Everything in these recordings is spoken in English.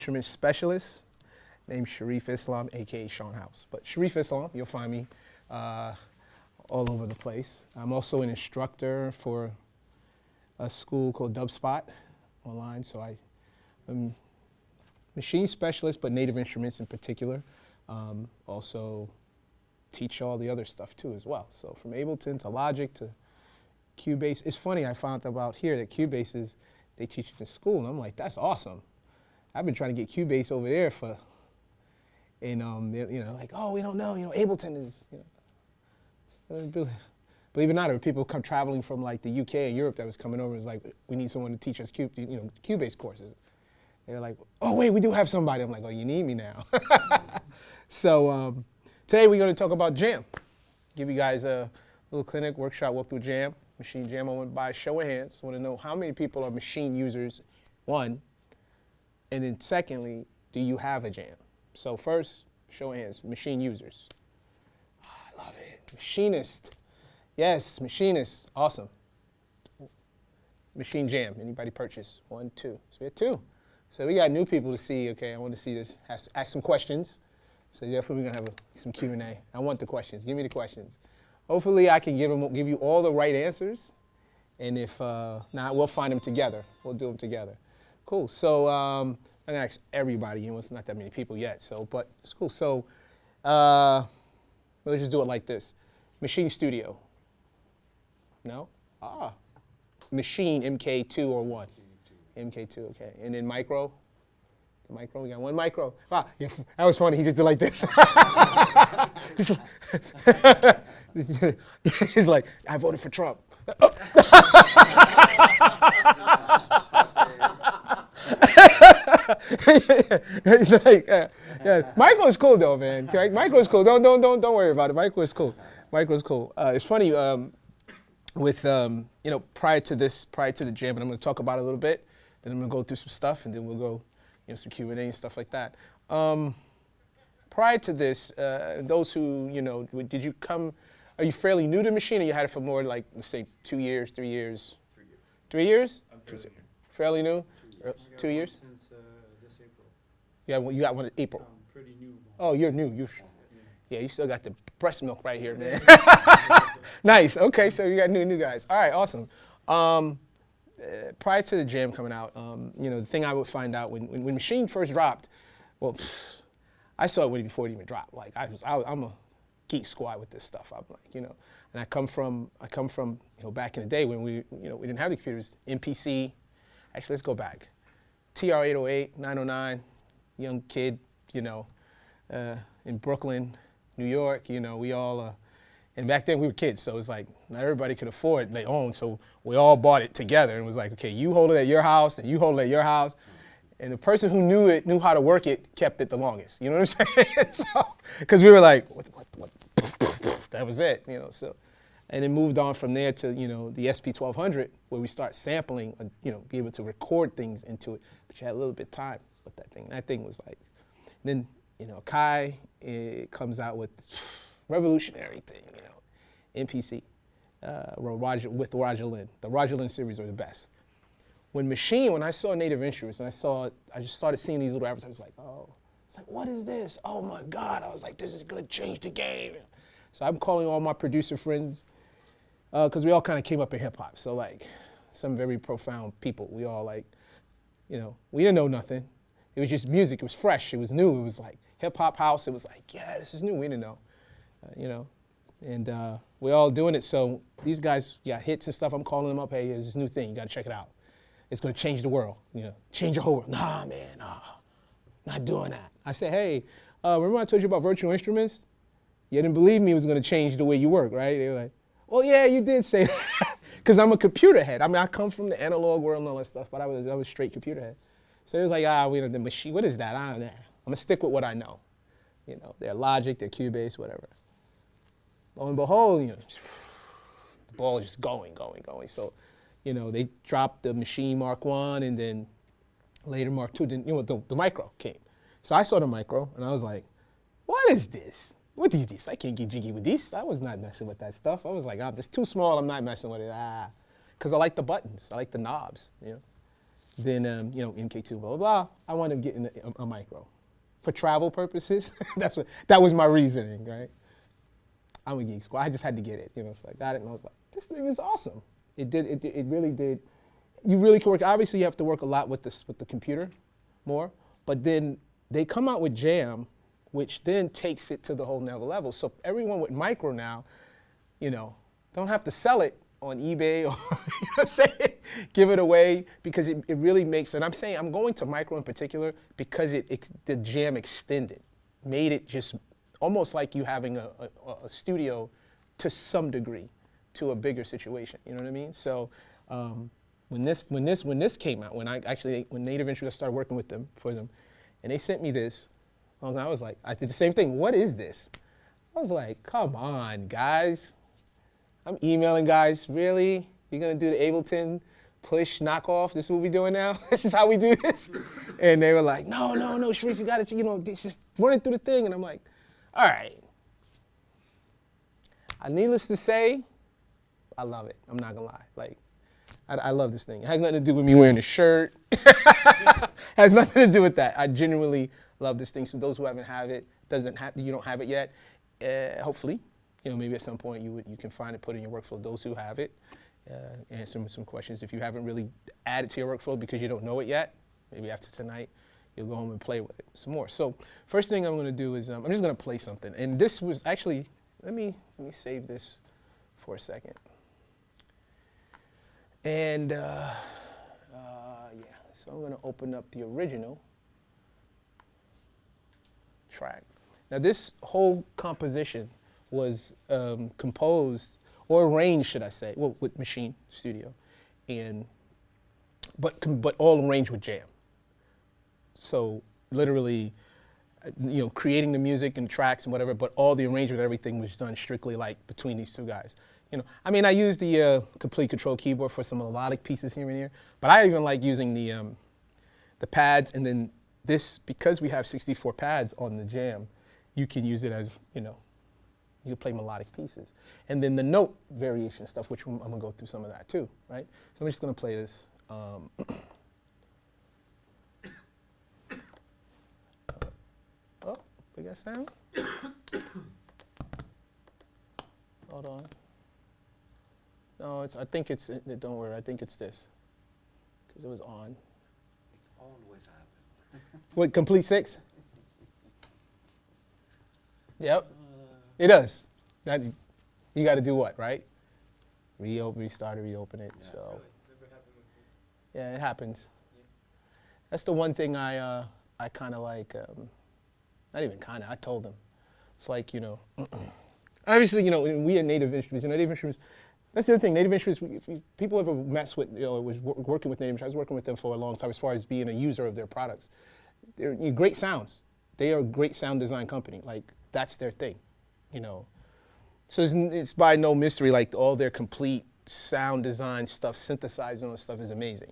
instrument specialist named Sharif Islam, aka Sean House. But Sharif Islam, you'll find me all over the place. I'm also an instructor for a school called Dubspot online. So I'm machine specialist, but native instruments in particular. Also teach all the other stuff too as well. So from Ableton to Logic to Cubase. It's funny, I found out here that Cubase is, they teach it in school, and I'm like, that's awesome. I've been trying to get Cubase over there for, and like, oh, we don't know, Ableton is, believe it or not, there were people come traveling from like the UK and Europe that was coming over. It was like, we need someone to teach us Cubase courses. They're like, oh wait, we do have somebody. I'm like, oh, you need me now. So today we're going to talk about Jam. Give you guys a little clinic, workshop, walk through Jam, Maschine Jam. I want to by show of hands. I want to know how many people are machine users, one, and then secondly, do you have a Jam? So first, show of hands, machine users. Oh, I love it. Machinist. Yes, machinist. Awesome. Maschine Jam. Anybody purchase? 1, 2. So we have 2. So we got new people to see. Okay, I want to see this. Ask some questions. So definitely we're going to have some Q&A. I want the questions. Give me the questions. Hopefully I can give you all the right answers. And if not, we'll find them together. We'll do them together. Cool. So I'm going to ask everybody. It's not that many people yet. So, but it's cool. So let's just do it like this. Machine Studio. No? Ah. Machine, MK2 or 1? MK2, okay. And then micro? The micro, we got 1 micro. Ah, yeah, that was funny. He just did like this. He's like, I voted for Trump. He's like, yeah. Micro is cool though, man. Micro is cool. Don't worry about it. Micro is cool. Micro is cool. It's funny. With prior to the Jam, and I'm going to talk about it a little bit. Then I'm going to go through some stuff, and then we'll go, some Q&A and stuff like that. Prior to this, those who, did you come? Are you fairly new to Machine, or you had it for more like, let's say, 2 years, 3 years? 3 years. 3 years? I'm fairly new. Fairly new? 2 years. 2 years? Since this April. Yeah, you got one in April. I'm pretty new. Oh, you're new. Yeah, you still got the breast milk right here, man. Nice. Okay, so you got new guys. All right, awesome. Prior to the Jam coming out, the thing I would find out when Machine first dropped, well, I saw it before it even dropped. Like I'm a geek squad with this stuff. I'm like, and I come from back in the day when we didn't have the computers. MPC. Actually, let's go back. TR-808, 909, young kid, in Brooklyn, New York, we all, and back then we were kids, so it's like not everybody could afford their own, so we all bought it together, and it was like, okay, you hold it at your house, and you hold it at your house, and the person who knew how to work it kept it the longest, you know what I'm saying? So, because we were like, what, that was it, so, and then moved on from there to, the SP1200, where we start sampling, be able to record things into it, but you had a little bit of time with that thing. That thing was like, then, Kai, it comes out with revolutionary thing, MPC, with Roger Lynn. The Roger Lynn series are the best. When I saw Native Instruments, and I just started seeing these little advertisements, like, oh, it's like, what is this? Oh my God, I was like, this is gonna change the game. So I'm calling all my producer friends, because we all kind of came up in hip hop. So like, some very profound people. We all like, we didn't know nothing. It was just music. It was fresh. It was new. It was like hip hop house. It was like, yeah, this is new. We didn't know, and we're all doing it. So these guys got hits and stuff. I'm calling them up. Hey, there's this new thing. You got to check it out. It's going to change the world. Change the whole world. Nah, man, nah, not doing that. I said, hey, remember I told you about virtual instruments? You didn't believe me it was going to change the way you work, right? They were like, well, yeah, you did say that. Because I'm a computer head. I mean, I come from the analog world and all that stuff, but I was straight computer head. So it was like, the machine, what is that? I don't know. I'm going to stick with what I know. Their Logic, their Cubase, whatever. Lo and behold, the ball is just going. So, they dropped the Machine Mark 1 and then later Mark 2, then, the micro came. So I saw the micro and I was like, what is this? What is this? I can't get jiggy with this. I was not messing with that stuff. I was like, it's too small, I'm not messing with it. Because I like the buttons, I like the knobs, Then, MK2, blah, blah, blah. I wanted to get in a micro. For travel purposes, that was my reasoning, right? I'm a Geek Squad. I just had to get it, so I got it, and I was like, this thing is awesome. It really did. You really can work. Obviously, you have to work a lot with the computer more, but then they come out with Jam, which then takes it to the whole nother level. So everyone with micro now, don't have to sell it on eBay or I'm saying, give it away, because it really makes, and I'm going to micro in particular because the Jam extended, made it just almost like you having a studio to some degree, to a bigger situation. You know what I mean? So when this came out, when Native Instruments started working with them for them, and they sent me this, I was like, I did the same thing. What is this? I was like, come on, guys. I'm emailing guys. Really? You're gonna do the Ableton push knockoff? This is what we're doing now? This is how we do this? And they were like, no, Sharif, you gotta, just run it through the thing. And I'm like, all right. Needless to say, I love it. I'm not gonna lie. Like, I love this thing. It has nothing to do with me wearing a shirt. Has nothing to do with that. I genuinely love this thing. So those who haven't had it, you don't have it yet, hopefully, maybe at some point you can find it, put it in your workflow. Those who have it, answer some questions. If you haven't really added to your workflow because you don't know it yet, maybe after tonight, you'll go home and play with it some more. So first thing I'm gonna do is, I'm just gonna play something. And this was actually, let me save this for a second. And so I'm gonna open up the original track. Now this whole composition was composed, or arranged, should I say, well, with Maschine Studio, but all arranged with Jam. So literally, creating the music and tracks and whatever, but all the arrangement, everything was done strictly like between these two guys. I used the complete control keyboard for some melodic pieces here and here, but I even like using the pads, and then this, because we have 64 pads on the Jam, you can use it as, you can play melodic pieces. And then the note variation stuff, which I'm gonna go through some of that too, right? So I'm just gonna play this. Oh, big ass sound. Hold on. No, I think it's, don't worry, I think it's this, because it was on. It always happens. What, complete 6? Yep, it does. You got to do what, right? Restart it, reopen it, so. Really. Yeah, it happens. Yeah. That's the one thing I kind of like, not even kind of, I told them. It's like, obviously, we at Native Instruments, Native Instruments, that's the other thing. Native Instruments, if people ever mess with, was working with Native Instruments, I was working with them for a long time as far as being a user of their products. They're great sounds. They are a great sound design company. Like, that's their thing, So it's by no mystery, like all their complete sound design stuff, synthesizing all that stuff is amazing.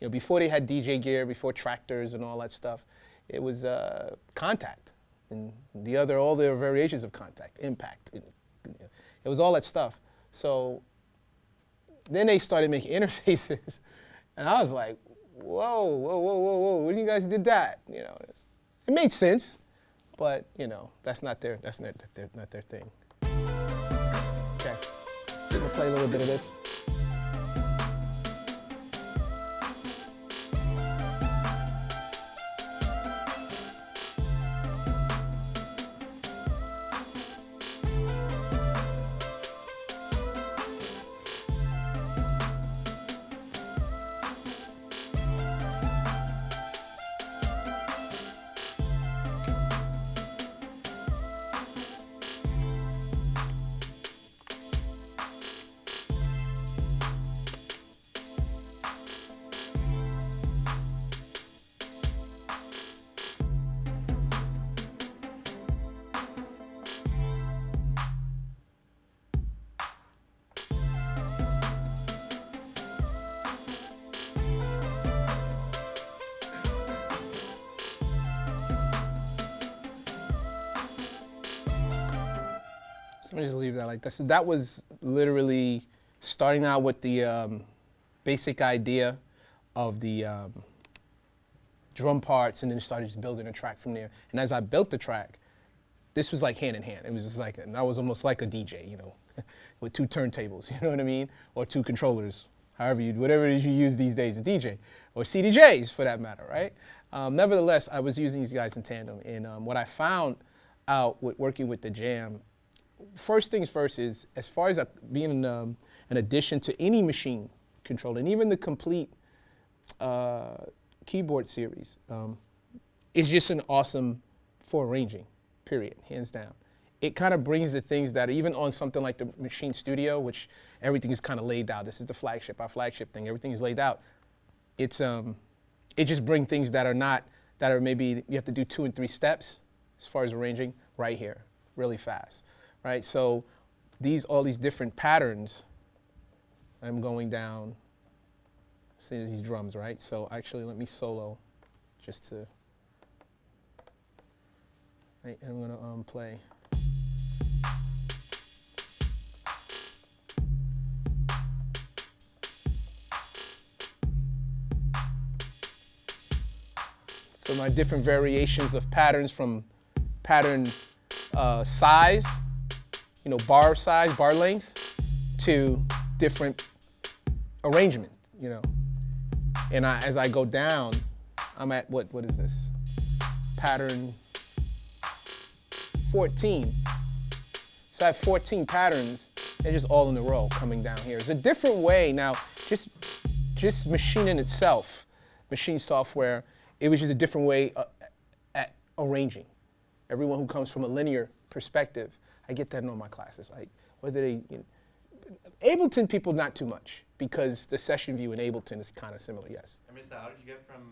Before they had DJ gear, before Traktors and all that stuff, it was Contact and all their variations of Contact, Impact. It was all that stuff. So then they started making interfaces, and I was like, whoa, when you guys did that? It made sense, but that's not their thing. Okay, I'm gonna play a little bit of this. Let me just leave that like that. So that was literally starting out with the basic idea of the drum parts, and then started just building a track from there. And as I built the track, this was like hand in hand. It was just like, and I was almost like a DJ, you know, with 2 turntables, you know what I mean? Or 2 controllers, whatever it is you use these days to DJ, or CDJs for that matter, right? Nevertheless, I was using these guys in tandem. And what I found out with working with the Jam, first things first is, as far as being an addition to any machine controller, and even the complete keyboard series, is just an awesome for arranging, period, hands down. It kind of brings the things that even on something like the Machine Studio, which everything is kind of laid out. This is the flagship, our flagship thing. Everything is laid out. It just brings things that are maybe you have to do 2 and 3 steps as far as arranging right here, really fast, right? So all these different patterns, I'm going down, see these drums, right? So actually, let me solo just to, right, and I'm gonna play. So my different variations of patterns, from pattern size, you know, bar size, bar length, to different arrangement, you know. And as I go down, I'm at, what is this? Pattern 14. So I have 14 patterns, they're just all in a row coming down here. It's a different way now, just machining itself, machine software, it was just a different way at arranging. Everyone who comes from a linear perspective, I get that in all my classes. Like, whether they, you know, Ableton people, not too much, because the session view in Ableton is kind of similar, yes. I missed that. How did you get from,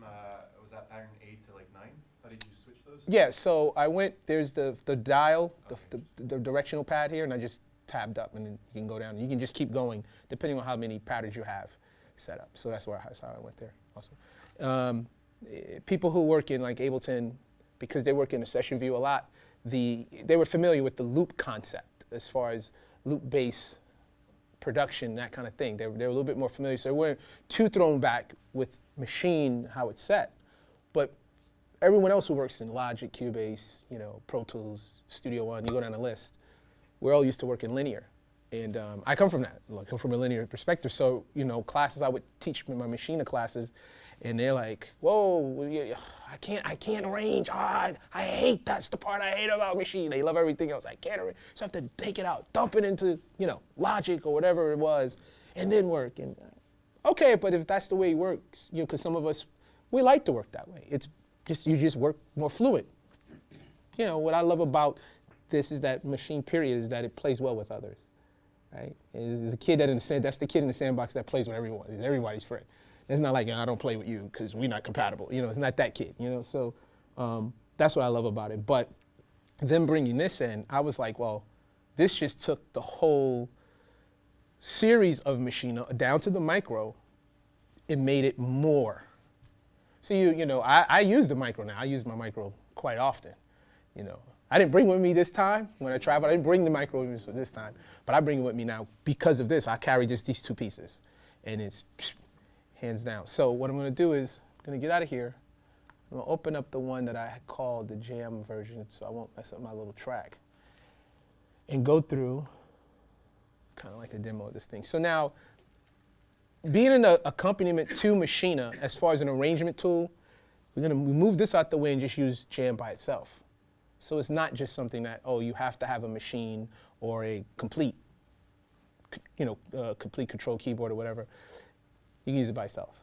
was that pattern 8 to like 9? How did you switch those? Yeah, so I went, there's the dial, Okay. the directional pad here, and I just tabbed up, and then you can go down. You can just keep going, depending on how many patterns you have set up. So that's how I went there also. People who work in like Ableton, because they work in the session view a lot, they were familiar with the loop concept as far as loop bass production, that kind of thing. They were a little bit more familiar, so they weren't too thrown back with Machine, how it's set. But everyone else who works in Logic, Cubase, you know, Pro Tools, Studio One, you go down the list, we're all used to working linear. And I come from that. I come from a linear perspective. So, you know, classes I would teach in my Machina classes, and they're like, whoa, I can't arrange. I hate, that's the part I hate about Machine. They love everything else. I can't arrange. So I have to take it out, dump it into, you know, Logic or whatever it was, and then work. And okay, but if that's the way it works, you know, because some of us, we like to work that way. It's just, you just work more fluid. You know, what I love about this is that Machine, period, is that it plays well with others, right? It's the kid that's the kid in the sandbox that plays with everyone. It's everybody's friend. It's not like, you know, I don't play with you because we're not compatible. You know, it's not that kid, you know? So that's what I love about it. But then bringing this in, I was like, well, this just took the whole series of Machina down to the micro and made it more. So, you know, I use the micro now. I use my micro quite often, you know. I didn't bring it with me this time when I traveled. I didn't bring the micro with me this time, but I bring it with me now because of this. I carry just these 2 pieces, and it's hands down. So what I'm going to do is, I'm going to get out of here. I'm going to open up the one that I called the Jam version, so I won't mess up my little track, and go through kind of like a demo of this thing. So now, being an accompaniment to Machina, as far as an arrangement tool, we're going to move this out the way and just use Jam by itself. So it's not just something that, oh, you have to have a machine or a complete, you know, complete control keyboard or whatever. You can use it by itself.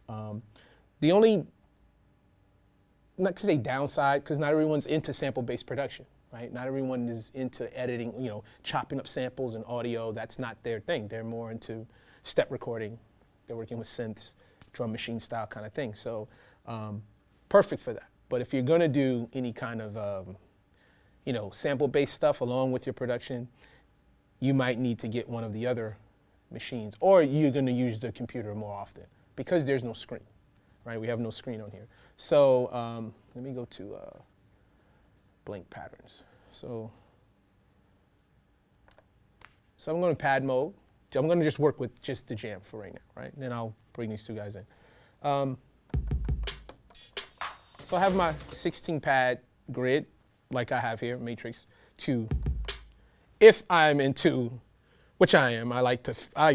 The only, not to say downside, because not everyone's into sample-based production, right? Not everyone is into editing, you know, chopping up samples and audio. That's not their thing. They're more into step recording. They're working with synths, drum machine style kind of thing. So perfect for that. But if you're gonna do any kind of, you know, sample-based stuff along with your production, you might need to get one of the other machines, or you're going to use the computer more often because there's no screen, right? We have no screen on here. So let me go to blank patterns. So I'm going to pad mode. I'm going to just work with just the Jam for right now, right? And then I'll bring these 2 guys in. So I have my 16 pad grid, like I have here, matrix, to, if I'm into, which I am, I like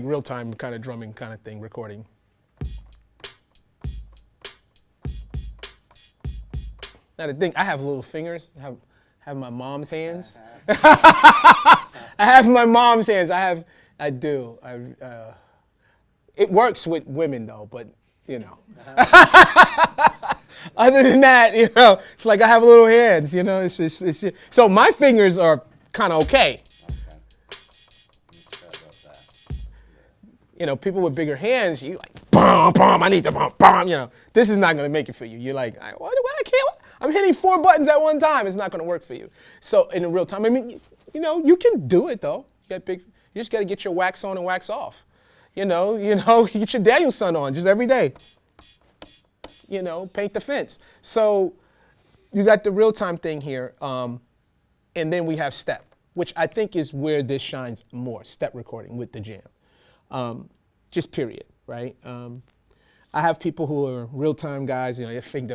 real time kind of drumming kind of thing, recording. Now the thing, I have little fingers, have my mom's hands. I have my mom's hands, I do. It works with women though, but you know. Other than that, you know, it's like I have little hands, you know. It's just so my fingers are kind of okay. You know, people with bigger hands, you like, bum, bum, I need to bum, bum, you know. This is not going to make it for you. You're like, what, I can't, I'm hitting 4 buttons at one time. It's not going to work for you. So in real time, I mean, you know, you can do it though. You just got to get your wax on and wax off. You know, get your Danielson on just every day. You know, paint the fence. So you got the real time thing here. And then we have step, which I think is where this shines more, step recording with the jam. Just period, right? I have people who are real-time guys, you know, they think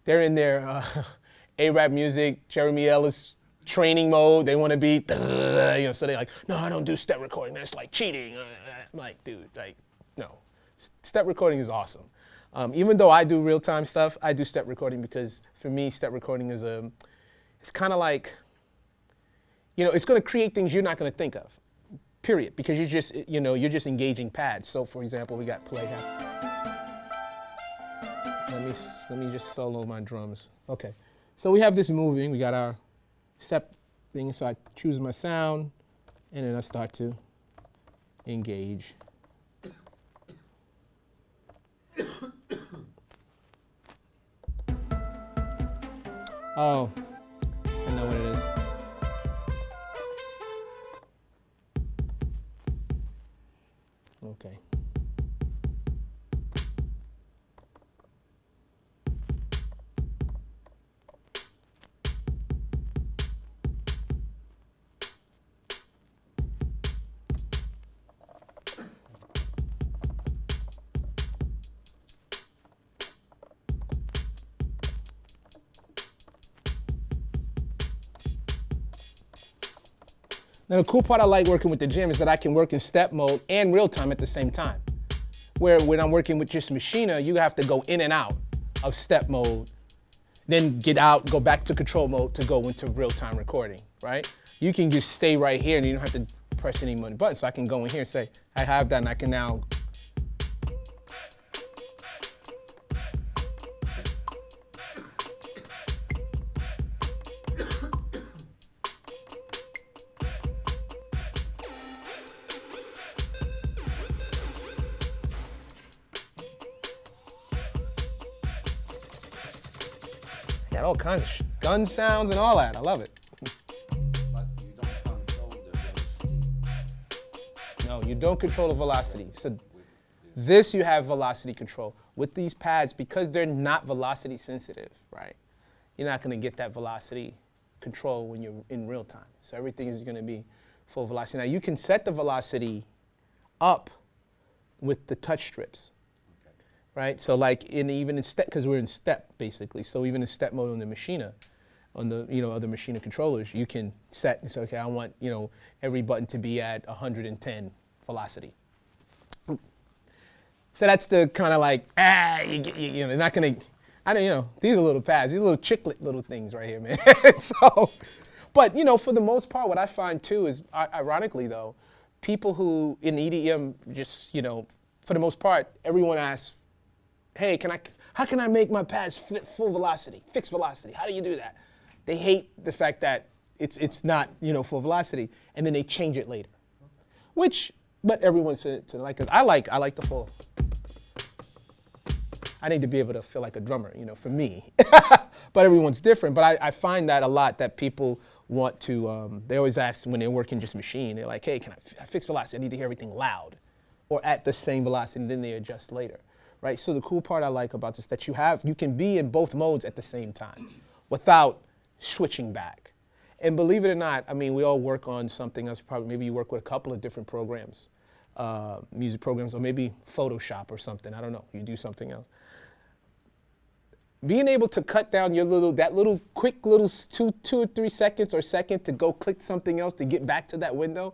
they're in their A-rap music, Jeremy Ellis training mode. They want to be, you know, so they're like, no, I don't do step recording. That's like cheating. I'm like, dude, like, no. Step recording is awesome. Even though I do real-time stuff, I do step recording because for me, step recording is it's kind of like, you know, it's going to create things you're not going to think of. Period, because you're just engaging pads. So for example, we got play half. Let me just solo my drums. Okay, so we have this moving. We got our step thing. So I choose my sound, and then I start to engage. Oh, I know what it is. Okay. Now the cool part I like working with the jam is that I can work in step mode and real time at the same time. Where when I'm working with just Maschine, you have to go in and out of step mode, then get out, go back to control mode to go into real time recording, right? You can just stay right here and you don't have to press any more buttons. So I can go in here and say, I have that and I can now. Got all kinds of gun sounds and all that. I love it. But you don't control the velocity. No, you don't control the velocity. So this you have velocity control. With these pads, because they're not velocity sensitive, right? You're not going to get that velocity control when you're in real time. So everything is going to be full velocity. Now you can set the velocity up with the touch strips. Right, so like even in step, because we're in step basically. So even in step mode on the Maschine, on the other Maschine controllers, you can set and say, okay, I want every button to be at 110 velocity. So that's the kind of like they're not gonna, these are little pads, these are little chiclet little things right here, man. So, but for the most part, what I find too is, ironically though, people who in EDM just for the most part, everyone asks, hey, how can I make my pads fit full velocity, fixed velocity? How do you do that? They hate the fact that it's not full velocity, and then they change it later. But everyone to like, because I like the full. I need to be able to feel like a drummer, for me. But everyone's different. But I find that a lot, that people want to. They always ask when they're working just Maschine. They're like, hey, can I fix velocity? I need to hear everything loud, or at the same velocity, and then they adjust later. Right, so the cool part I like about this is that you can be in both modes at the same time without switching back. And believe it or not, I mean, we all work on something else. Maybe you work with a couple of different programs music programs, or maybe Photoshop or something. I don't know. You do something else. Being able to cut down that little quick little 2 or 3 seconds or second to go click something else to get back to that window.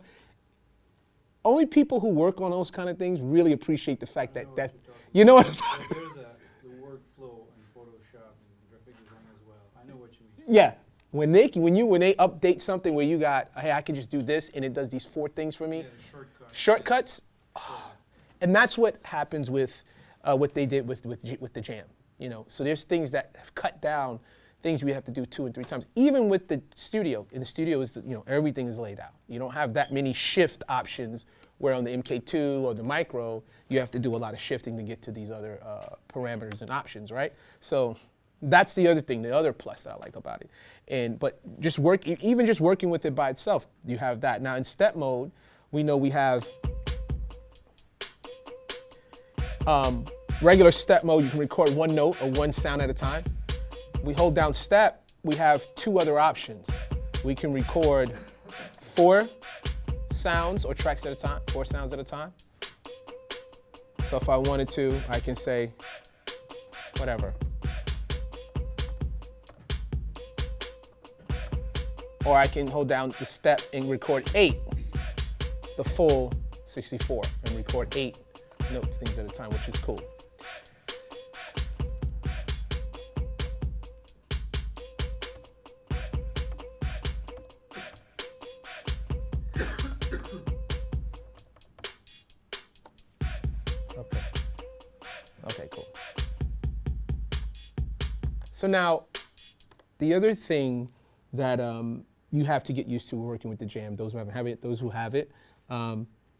Only people who work on those kind of things really appreciate the fact that you know what I'm saying. There's the workflow in Photoshop and graphic design as well. I know what you mean. Yeah. When they update something where you got, hey, I can just do this and it does these 4 things for me. Yeah, the Shortcuts. And that's what happens with what they did with the Jam. You know, so there's things that have cut down things we have to do 2 and 3 times. Even with the studio, in the studio is everything is laid out. You don't have that many shift options. Where on the MK2 or the Micro, you have to do a lot of shifting to get to these other parameters and options, right? So that's the other thing, the other plus that I like about it. But even just working with it by itself, you have that. Now in step mode, we know we have regular step mode. You can record 1 note or 1 sound at a time. We hold down step, we have 2 other options. We can record 4 sounds or tracks at a time, 4 sounds at a time. So if I wanted to, I can say whatever. Or I can hold down the step and record 8, the full 64, and record 8 notes, things at a time, which is cool. Okay, cool. So now, the other thing that you have to get used to working with the Jam, those who haven't have it, those who have it,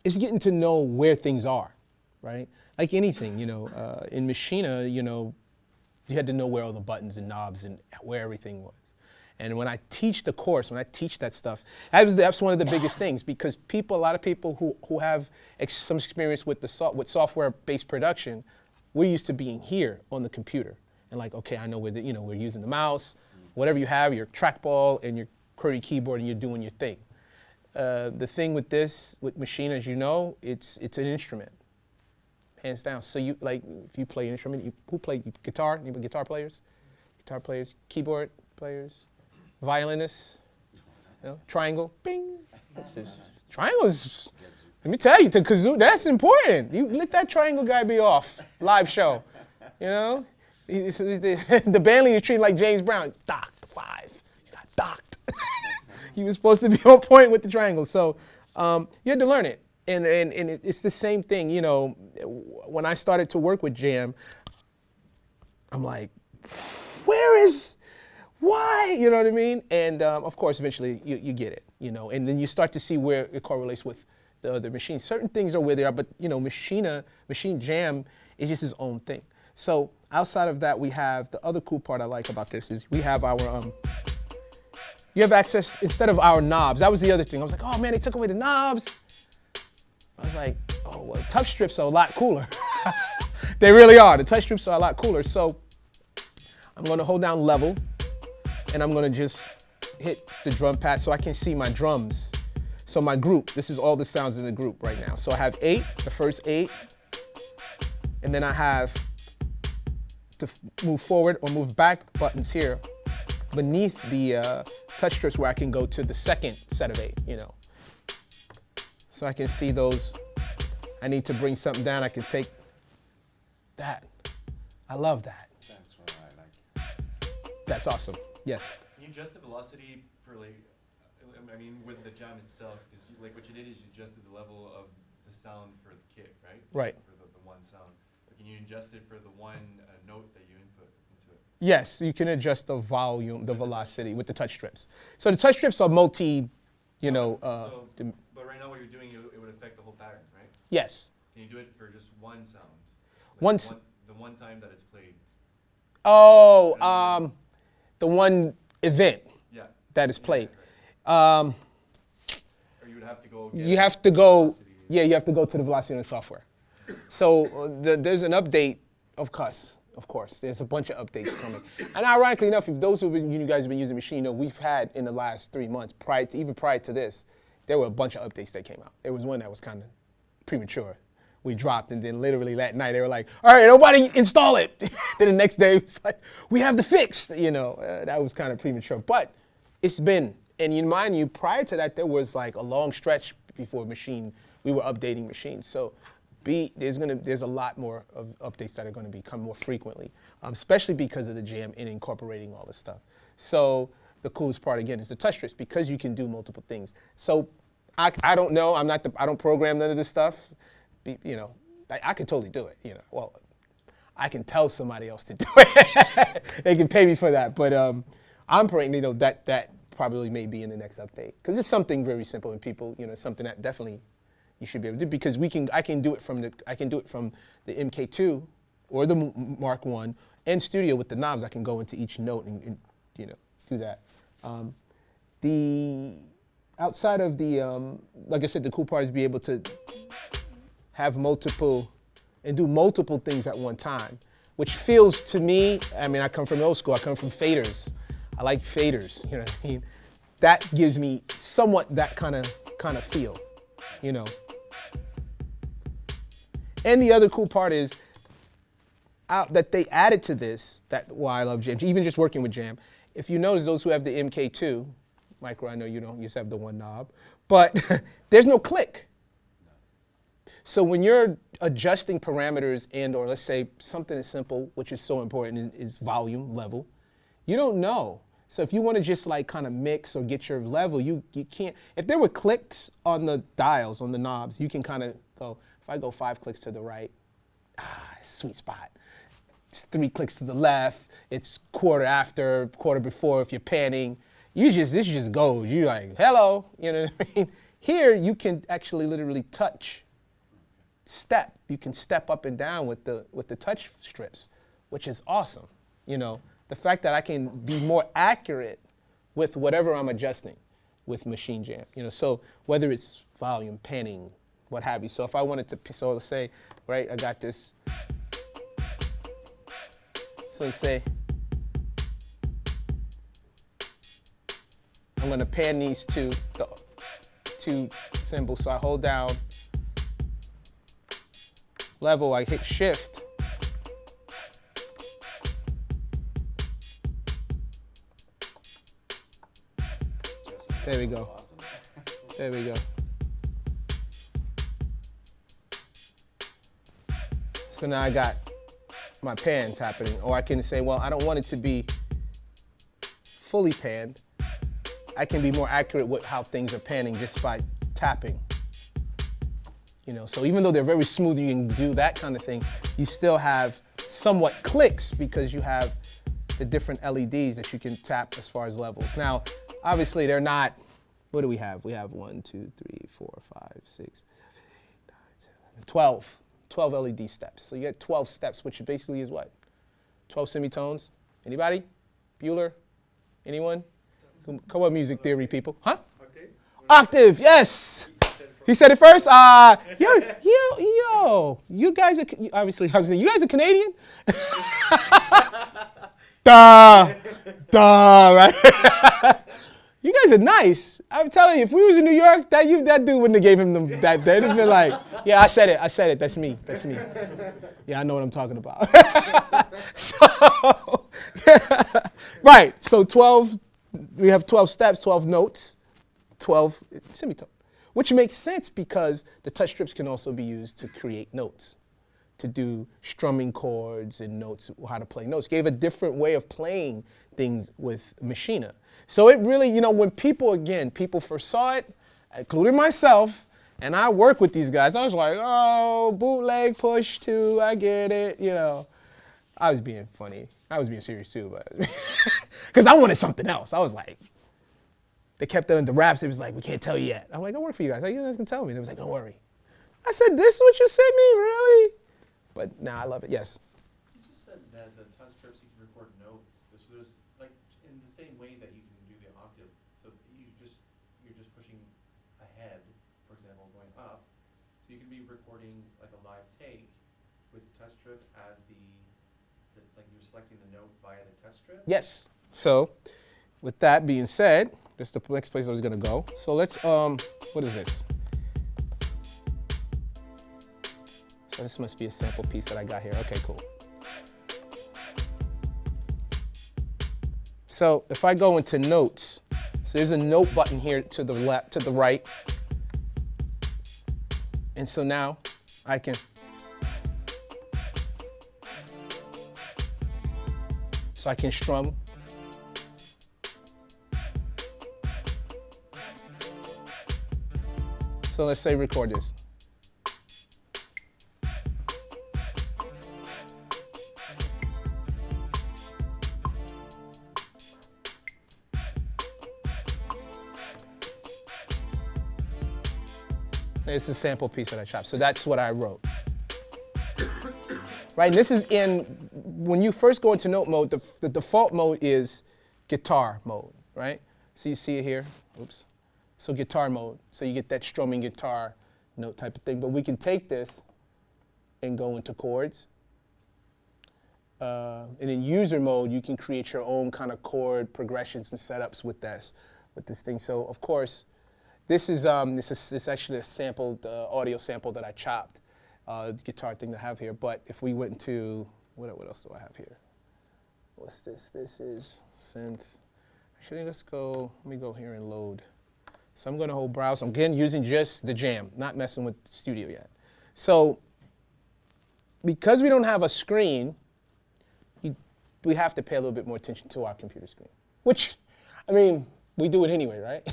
is getting to know where things are, right? Like anything, in Maschine, you had to know where all the buttons and knobs and where everything was. And when I teach the course, when I teach that stuff, that's one of the biggest things, because a lot of people who have some experience with with software-based production, we're used to being here on the computer and like, okay, I know we're using the mouse, whatever you have, your trackball and your QWERTY keyboard, and you're doing your thing. The thing with Maschine, as you know, it's an instrument, hands down. So if you play an instrument, who play guitar? Any guitar players? Guitar players, keyboard players, violinists, triangle, bing. Triangles. Let me tell you, to kazoo, that's important. You let that triangle guy be off. Live show, the band leader treated like James Brown. Docked 5. You got docked. He was supposed to be on point with the triangle. So you had to learn it. And it's the same thing, when I started to work with Jam, I'm like, why? You know what I mean? And of course, eventually you get it, and then you start to see where it correlates with the other machines. Certain things are where they are, but Maschine Jam is just its own thing. So outside of that, we have the other cool part I like about this is we have our, you have access, instead of our knobs, that was the other thing. I was like, oh man, they took away the knobs. I was like, oh, well, touch strips are a lot cooler. They really are. The touch strips are a lot cooler. So I'm gonna hold down level, and I'm gonna just hit the drum pad so I can see my drums. So my group, this is all the sounds in the group right now. So I have 8, the first 8, and then I have to move forward or move back buttons here beneath the touch strips where I can go to the second set of 8, So I can see those. I need to bring something down, I can take that. I love that. That's what I like. That's awesome, yes. Can you adjust the velocity for with the Jam itself? Because what you did is you adjusted the level of the sound for the kick, right? Right. For the one sound. But can you adjust it for the one note that you input into it? Yes, you can adjust the volume, the velocity with the touch strips. So the touch strips are multi, But right now what you're doing, it would affect the whole pattern, right? yes. Can you do it for just one sound? The one time that it's played. Oh, the one event Yeah. that is played. Or you would have to go. You have to go, velocity. yeah, you have to go to the velocity in the software. So there's an update, of course, there's a bunch of updates coming. And ironically enough, if those you guys have been using Maschine, we've had in the last 3 months, even prior to this, there were a bunch of updates that came out. There was one that was kind of premature. We dropped, and then literally that night they were like, all right, nobody install it. Then the next day it was like, we have the fix. You know, that was kind of premature. But it's been, and you mind you, prior to that, there was like a long stretch before we were updating machines. So there's a lot more of updates that are going to become more frequently, especially because of the Jam and incorporating all this stuff. So the coolest part, again, is the touch strips, because you can do multiple things. So I don't know, I don't program none of this stuff. You know, I could totally do it, you know. Well, I can tell somebody else to do it. They can pay me for that. But I'm praying, you know, that probably may be in the next update. Because it's something very simple, and people, you know, something that definitely you should be able to do, because I can do it from the MK2 or the Mark I and Studio with the knobs. I can go into each note and you know, do that. Outside of the, like I said, the cool part is be able to have multiple and do multiple things at one time, which feels to me, I mean, I come from old school, I come from faders. I like faders, you know what I mean? That gives me somewhat that kind of feel, you know. And the other cool part is that they added to this, that why I love Jam, even just working with Jam. If you notice, those who have the MK2, Micro, I know you don't, you just have the one knob, but there's no click. So when you're adjusting parameters or let's say something as simple, which is so important, is volume, level, you don't know. So if you want to just like kind of mix or get your level, you can't. If there were clicks on the dials, on the knobs, you can kind of go, if I go 5 clicks to the right, sweet spot. It's 3 clicks to the left, it's quarter after, quarter before if you're panning. This just goes, you're like, hello, you know what I mean? Here, you can actually literally touch, step. You can step up and down with the touch strips, which is awesome. You know, the fact that I can be more accurate with whatever I'm adjusting with Maschine Jam. You know, so whether it's volume, panning, what have you. So if I wanted to, so let's say, right, I got this. So let's say, I'm gonna pan these two cymbals. So I hold down level, I hit shift. There we go. There we go. So now I got my pans happening. Or I can say, well, I don't want it to be fully panned. I can be more accurate with how things are panning just by tapping. You know, so even though they're very smooth, you can do that kind of thing, you still have somewhat clicks because you have the different LEDs that you can tap as far as levels. Now, obviously they're not, what do we have? We have 1, 2, 3, 4, 5, 6, 7, 8, 9, 10, 12 LED steps. So you get 12 steps, which basically is what? 12 semitones? Anybody? Bueller? Anyone? Come on, music theory people. Huh? Octave? Octave, yes! He said it first. You guys are, obviously, you guys are Canadian? Right? You guys are nice. I'm telling you, if we was in New York, that dude wouldn't have gave him that. They'd have been like, yeah, I said it, that's me. Yeah, I know what I'm talking about. So, right, so 12, we have 12 steps, 12 notes, 12 semitones. Which makes sense because the touch strips can also be used to create notes, to do strumming chords and notes, how to play notes. Gave a different way of playing things with Maschine. So it really, you know, when people first saw it, including myself, and I work with these guys, I was like, oh, bootleg push too, I get it, you know. I was being funny. I was being serious too, but because I wanted something else. I was like, they kept it under wraps. It was like, we can't tell you yet. I'm like, I work for you guys. Like, you guys can tell me. And it was like, don't worry. I said, this is what you sent me, really? But now I love it. Yes. You just said that the touch strips you can record notes. So there's like in the same way that you can do the octave. So you're just pushing ahead, for example, going up. So you can be recording like a live take with the touch strip as like you're selecting the note via the touch strip. Yes. So with that being said, that's the next place I was gonna go. So let's, what is this? So this must be a sample piece that I got here. Okay, cool. So if I go into notes, so there's a note button here to the left, to the right. And so now I can, so I can strum. So let's say record this. It's a sample piece that I chopped. So that's what I wrote. Right, and this is in, when you first go into note mode, the default mode is guitar mode, right? So you see it here, oops. So guitar mode, so you get that strumming guitar note type of thing. But we can take this and go into chords. And in user mode, you can create your own kind of chord progressions and setups with this thing. So of course, this is actually a sampled audio sample that I chopped, the guitar thing to have here. But if we went to, what else do I have here? What's this? This is synth. Actually, let me go here and load. So I'm going to hold browse. I'm again using just the Jam, not messing with the studio yet. So because we don't have a screen, we have to pay a little bit more attention to our computer screen, which, I mean, we do it anyway, right?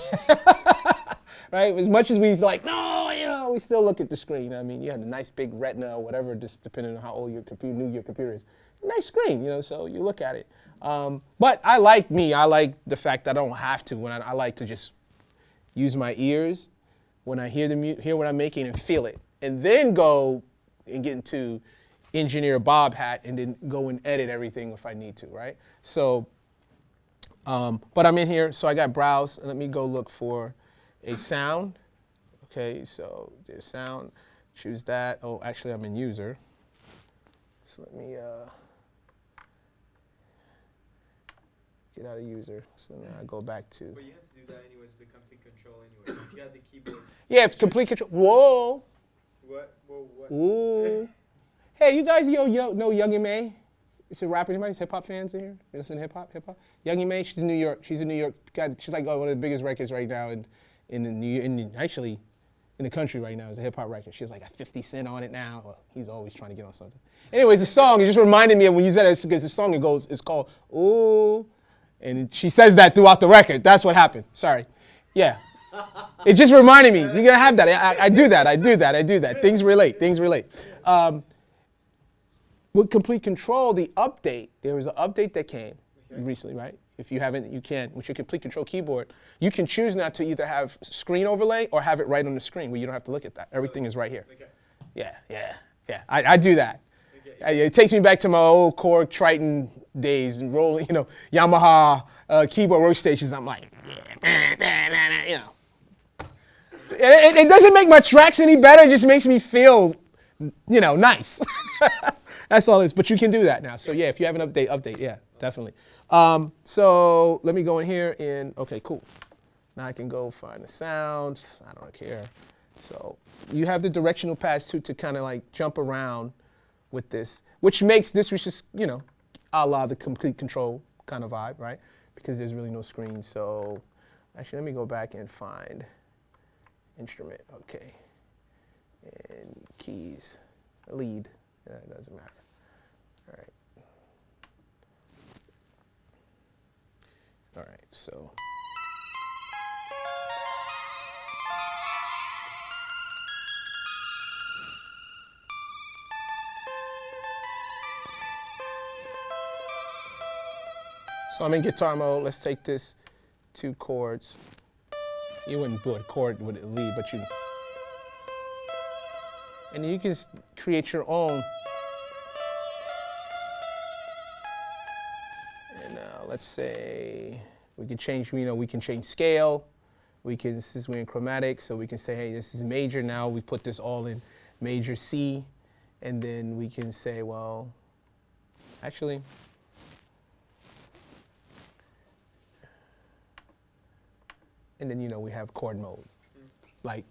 Right? As much as we like, no, we still look at the screen. I mean, you have a nice big Retina or whatever, just depending on how old new your computer is. Nice screen, so you look at it. But I like the fact that I don't have to. I like to just use my ears when I hear what I'm making and feel it, and then go and get into engineer Bob hat and then go and edit everything if I need to, right? So, but I'm in here, so I got browse, and let me go look for a sound. Okay, so there's sound, choose that. Oh, actually I'm in user. So let me get out of user. So now I go back to. But you have to do that anyways with the complete control anyway. If you had the keyboard. Yeah, it's complete control. Whoa. What? Whoa, what? Ooh. Hey, you guys know Young M.A.? Is a rapper? Anybody's hip hop fans in here? You listen to hip hop? Young M.A. She's in New York. She's like one of the biggest records right now actually in the country right now is a hip hop record. She has like a 50 Cent on it now. Well, he's always trying to get on something. Anyways, the song, it just reminded me of when you said it, because the song it's called Ooh, and she says that throughout the record. That's what happened. Sorry. Yeah. It just reminded me. You're gonna have that. I do that. Things relate. With Complete Control, the update, there was an update that came recently, right? If you haven't, you can. With your Complete Control keyboard, you can choose now to either have screen overlay or have it right on the screen where you don't have to look at that. Everything is right here. Okay. Yeah. I do that. Okay. It takes me back to my old Chord Triton days and rolling, Yamaha keyboard workstations. I'm like, It doesn't make my tracks any better. It just makes me feel, nice. That's all it is. But you can do that now. So yeah, if you have an update, yeah, definitely. So let me go in here and, okay, cool. Now I can go find the sound. I don't care. So you have the directional pads too to kind of like jump around with this, which makes this, which is, a la the Complete Control kind of vibe, right? Because there's really no screen. So actually, let me go back and find instrument, okay. And keys, lead, it doesn't matter. All right, so. So I'm in guitar mode. Let's take this 2 chords. You wouldn't put a chord with a lead, but and you can create your own. And let's say we can change, we can change scale. This is we're in chromatic, so we can say, hey, this is major now. We put this all in major C, and then we can say, well, actually, and then we have chord mode, like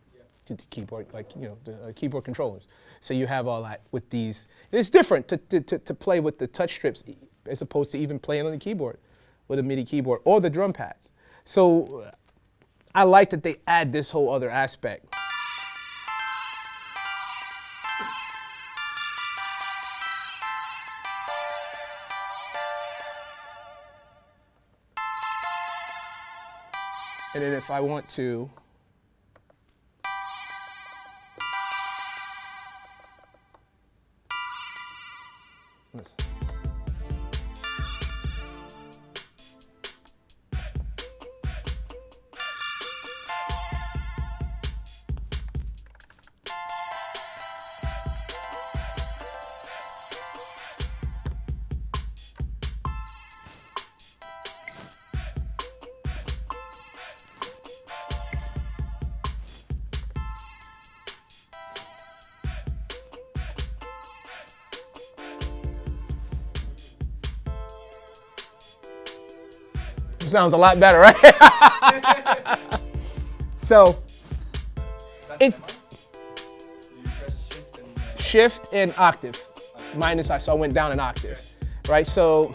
to the keyboard, like, the keyboard controllers. So you have all that with these. It's different to play with the touch strips as opposed to even playing on the keyboard with a MIDI keyboard or the drum pads. So I like that they add this whole other aspect. And then if I want to, sounds a lot better, right? So it You press shift and octave minus I went down an octave, right? So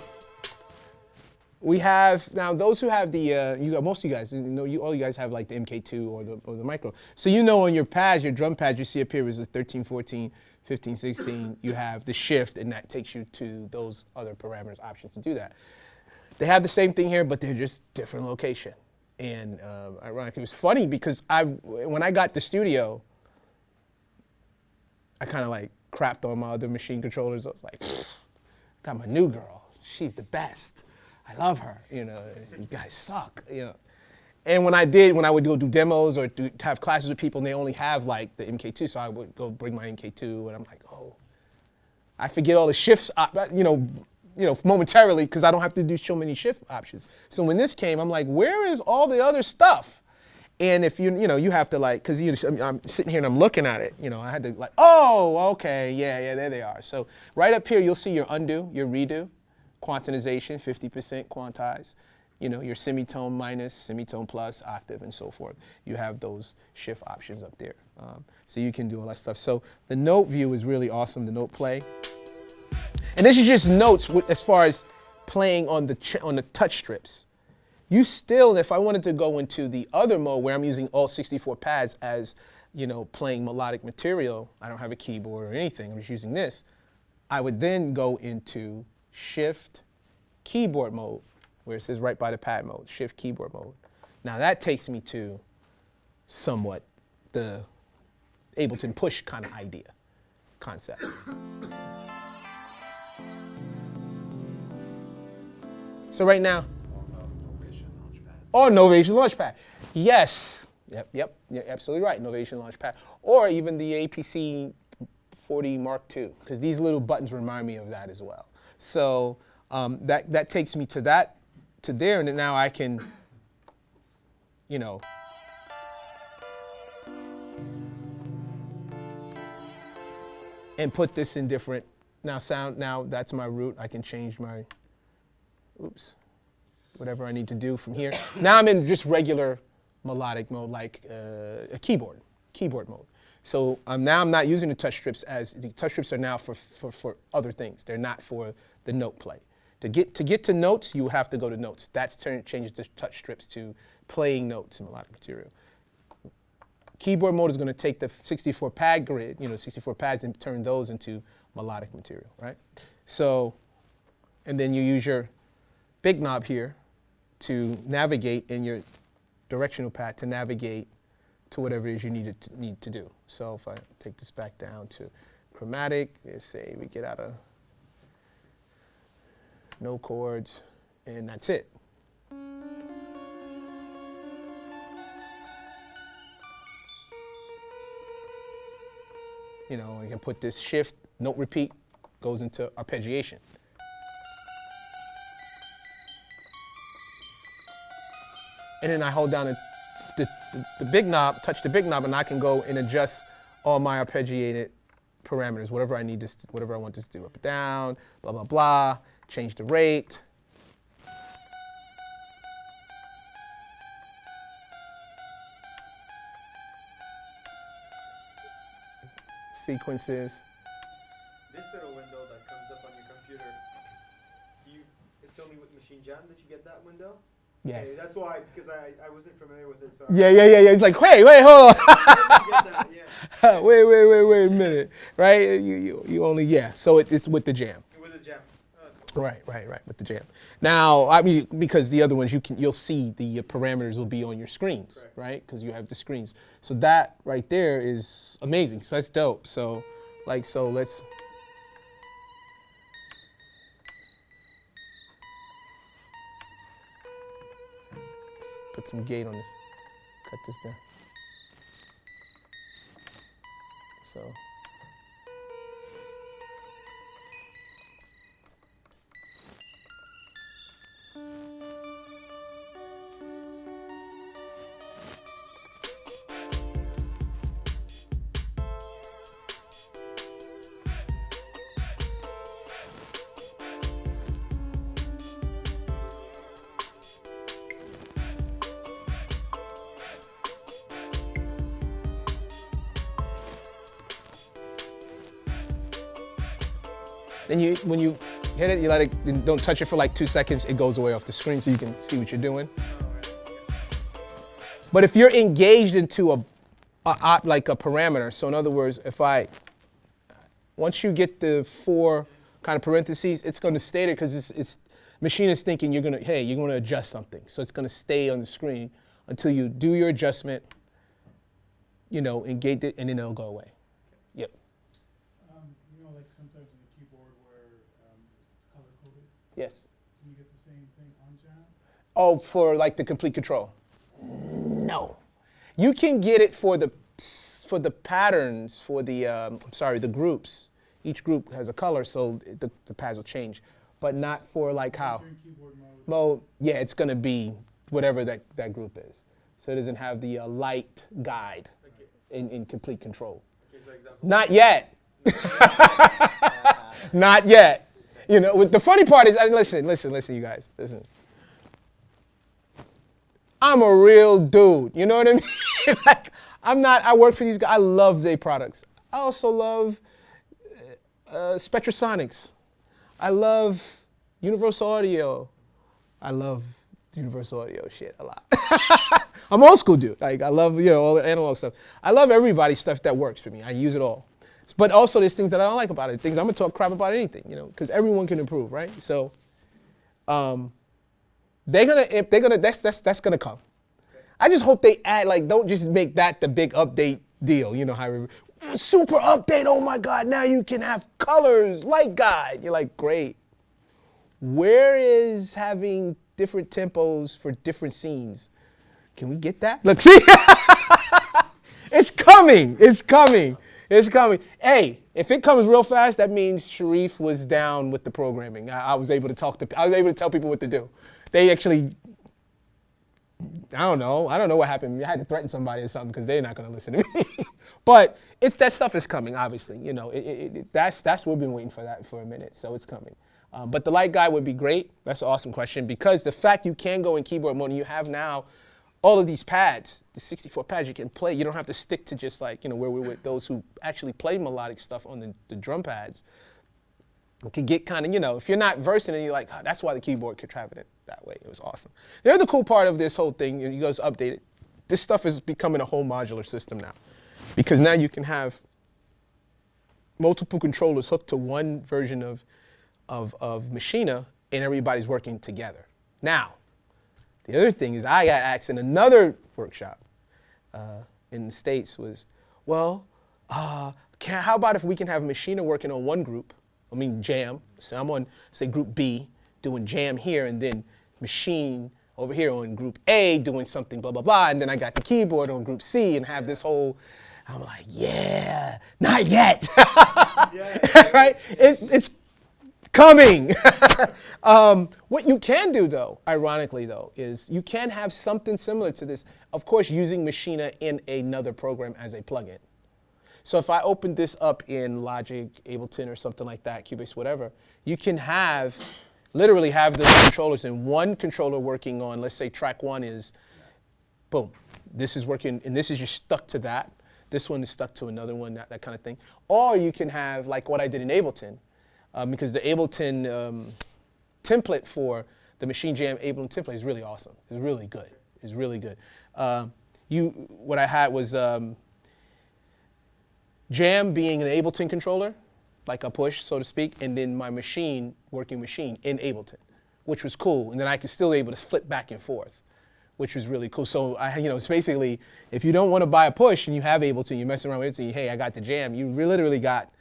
we have now those who have the most of you guys, all you guys have like the MK2 or the micro. So on your pads, your drum pads, you see up here is 13, 14, 15, 16. You have the shift, and that takes you to those other parameters options to do that. They have the same thing here, but they're just different location. And ironically, it was funny because when I got the studio, I kind of like crapped on my other machine controllers. I was like, got my new girl. She's the best. I love her. You guys suck. And when I would go do demos or have classes with people, and they only have like the MK2, so I would go bring my MK2, and I'm like, oh, I forget all the shifts, momentarily, because I don't have to do so many shift options. So when this came, I'm like, where is all the other stuff? And if you have to like, because I'm sitting here and I'm looking at it, I had to like, oh, okay, yeah, there they are. So right up here, you'll see your undo, your redo, quantization, 50% quantize, your semitone minus, semitone plus, octave, and so forth. You have those shift options up there. So you can do all that stuff. So the note view is really awesome, the note play. And this is just notes as far as playing on the touch strips. You still, if I wanted to go into the other mode where I'm using all 64 pads as, playing melodic material, I don't have a keyboard or anything, I'm just using this, I would then go into shift keyboard mode, where it says right by the pad mode, shift keyboard mode. Now that takes me to somewhat the Ableton push kind of concept. So right now, Novation Launchpad. Yes, yep, you're absolutely right, Novation Launchpad. Or even the APC 40 Mark II, because these little buttons remind me of that as well. So that takes me to there, and then now I can, and put this in different, now that's my root, I can change my, whatever I need to do from here. Now I'm in just regular melodic mode, like a keyboard mode. So now I'm not using the touch strips the touch strips are now for other things. They're not for the note play. To get to notes, you have to go to notes. That changes the touch strips to playing notes in melodic material. Keyboard mode is going to take the 64 pad grid, 64 pads, and turn those into melodic material, right? So, and then you use your big knob here to navigate in your directional pad to navigate to whatever it is you need to do. So if I take this back down to chromatic, let's say we get out of no chords, and that's it. I can put this shift, note repeat, goes into arpeggiation. And then I hold down the big knob, touch the big knob, and I can go and adjust all my arpeggiated parameters, whatever I want this to do, up and down, blah, blah, blah, change the rate. sequences. This little window that comes up on your computer, it's only with Maschine Jam that you get that window? Yes. Okay, that's why, because I wasn't familiar with it. So Yeah. It's like, hey, wait, hold on. I get that, yeah. wait a minute, right? You only, yeah. So it's with the jam. With the jam. Oh, that's cool. Right, with the jam. Now, I mean, because the other ones you'll see the parameters will be on your screens, Correct. right? Because you have the screens. So that right there is amazing. So that's dope. So, let's. Put some gate on this. Cut this down. So. Then when you hit it, you let it, don't touch it for like 2 seconds, it goes away off the screen so you can see what you're doing. But if you're engaged into like a parameter, so in other words, once you get the 4 kind of parentheses, it's going to stay there because it's machine is thinking you're going to adjust something. So it's going to stay on the screen until you do your adjustment, engage it, and then it'll go away. Yep. Like sometimes in the keyboard where it's color coded, Yes. can you get the same thing on Jam? Oh, for like the complete control? No. You can get it for the patterns, for the groups. Each group has a color, so the pads will change, but not for like how. If you're in keyboard mode. Yeah, it's gonna be whatever that group is. So it doesn't have the light guide in complete control. Okay, so example. Not yet. Not yet. The funny part is, listen, you guys, listen. I'm a real dude, you know what I mean? Like, I work for these guys, I love their products. I also love Spectrasonics. I love Universal Audio. I love Universal Audio shit a lot. I'm old school dude. Like, I love, all the analog stuff. I love everybody's stuff that works for me. I use it all. But also there's things that I don't like about it. Things I'm gonna talk crap about anything, because everyone can improve, right? So that's gonna come. I just hope they add, don't just make that the big update deal. You know how super update, oh my God, now you can have colors, light guide. You're like, great. Where is having different tempos for different scenes? Can we get that? Look, see? It's coming. Hey, if it comes real fast, that means Sharif was down with the programming. I was able to tell people what to do. They actually, I don't know what happened. I had to threaten somebody or something because they're not going to listen to me. But that stuff is coming, obviously. That's we've been waiting for that for a minute, so it's coming. But the light guide would be great. That's an awesome question, because the fact you can go in keyboard mode and you have now all of these pads, the 64 pads you can play. You don't have to stick to just where we're with those who actually play melodic stuff on the drum pads. It can get kind of, if you're not versed in it, you're like, oh, that's why the keyboard could travel it that way. It was awesome. The other cool part of this whole thing, you guys update it, this stuff is becoming a whole modular system now. Because now you can have multiple controllers hooked to one version of Maschine, and everybody's working together. Now, the other thing is I got asked in another workshop in the States was, how about if we can have Maschine working on one group, Jam. So I'm on, say, group B, doing Jam here, and then Maschine over here on group A doing something, blah, blah, blah, and then I got the keyboard on group C and have this whole, I'm like, yeah, not yet. Right? It's coming. What you can do, though, ironically, though, is you can have something similar to this, of course, using Maschine in another program as a plugin. So if I open this up in Logic, Ableton, or something like that, Cubase, whatever, you can literally have the controllers in one controller working on, let's say track 1 is, boom, this is working, and this is just stuck to that. this one is stuck to another one, that kind of thing. Or you can have like what I did in Ableton, because the Ableton template for the Maschine Jam Ableton template is really awesome. It's really good. It's really good. What I had was Jam being an Ableton controller, like a push, so to speak, and then my machine, working machine in Ableton, which was cool. And then I could still able to flip back and forth, which was really cool. So it's basically, if you don't want to buy a push and you have Ableton, you're messing around with it, and hey, I got the Jam, you literally got,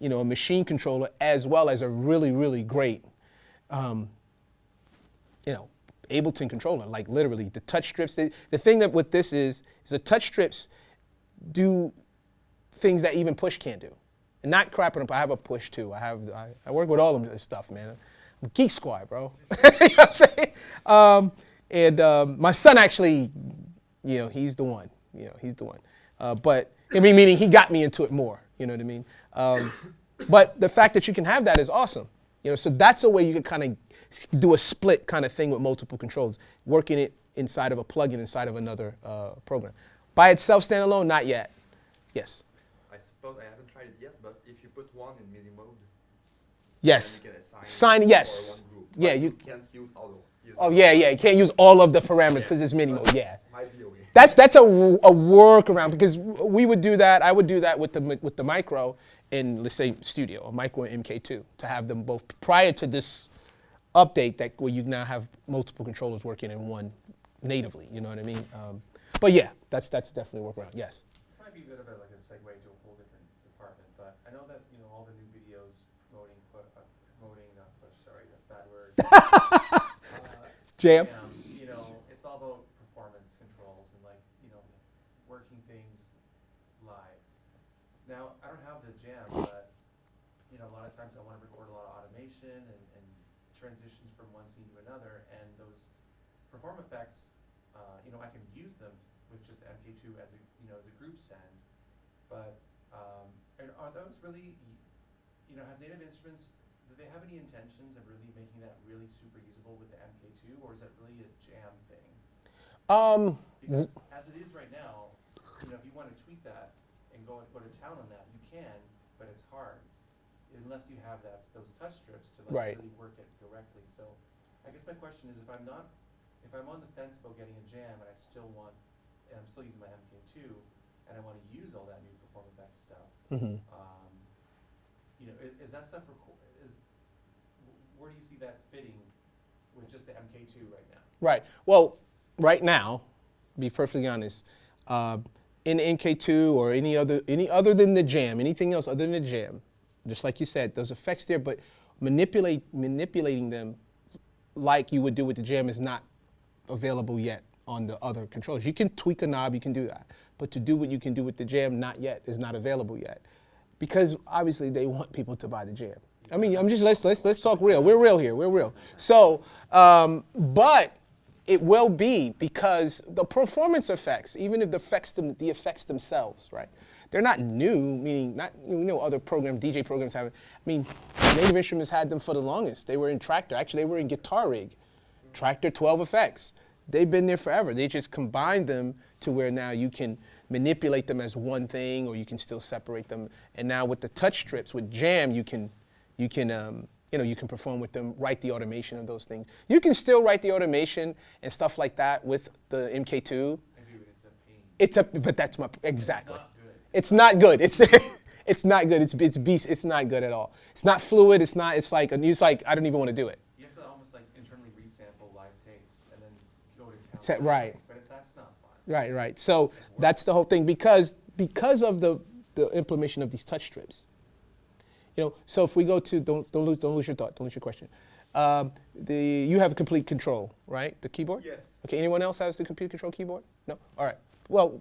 a machine controller as well as a really, really great, Ableton controller. Like literally, the touch strips. The thing that with this is the touch strips do things that even push can't do. And not crapping up. I have a push too. I work with all of this stuff, man. I'm Geek Squad, bro. You know what I'm saying? My son actually, he's the one. He's the one. But meaning he got me into it more. You know what I mean? But the fact that you can have that is awesome. So that's a way you can kind of do a split kind of thing with multiple controls, working it inside of a plugin inside of another program. By itself, standalone, not yet. Yes. I suppose I haven't tried it yet, but if you put one in MIDI mode, Yes. then you can assign Sign. Yes. for one group. Yeah. But You. can't use all. Oh yeah. You can't use all of the parameters because it's mini mode. Yeah. My VOE. That's a workaround because we would do that. I would do that with the micro in, let's say, Studio, a micro and MK2, to have them both prior to this update that where you now have multiple controllers working in one natively. You know what I mean? But yeah, that's definitely a workaround. Yes. This might be a bit of a segue to a whole different department, but I know that all the new videos promoting not push. Sorry, that's a bad word. Jam. It's all about performance controls and working things live. Now I don't have the Jam, but a lot of times I want to record a lot of automation and transitions from one scene to another, and those perform effects, I can use them with just the MK2 as a group send, but and are those really, has Native Instruments, do they have any intentions of really making that really super usable with the MK2, or is that really a Jam thing? Because as it is right now, if you want to tweak that and go to town on that, you can, but it's hard unless you have those touch strips to Right. really work it directly. So I guess my question is, if I'm on the fence about getting a Jam and I'm still using my MK2 and I want to use all that new Perform Effects stuff, Mm-hmm. is that stuff where do you see that fitting with just the MK2 right now? Right. Well, right now, to be perfectly honest, in MK2 or any other than the Jam, anything else other than the Jam, just like you said, those effects there, but manipulating them like you would do with the Jam is not available yet on the other controllers. You can tweak a knob, you can do that, but to do what you can do with the Jam, not yet, is not available yet, because obviously they want people to buy the Jam. I mean, let's talk real. We're real here. We're real. So, but it will be, because the performance effects, even if the effects themselves, right? They're not new, meaning not, other DJ programs have it. I mean, Native Instruments had them for the longest. They were in Traktor. Actually, they were in Guitar Rig. Traktor 12 effects. They've been there forever. They just combined them to where now you can manipulate them as one thing, or you can still separate them. And now with the touch strips, with Jam, you can perform with them, write the automation of those things. You can still write the automation and stuff like that with the MK2. I do, it's a pain. But that's exactly. It's not good. It's not good. It's not good. It's beast. It's not good at all. It's not fluid. It's like I don't even want to do it. You have to almost internally resample live takes and then go to town. Right. But that's not fun. Right. So that's the whole thing, because of the implementation of these touch strips. So if we go to don't lose your thought. Don't lose your question. You have complete control, right? The keyboard. Yes. Okay. Anyone else has the complete control keyboard? No. All right. Well.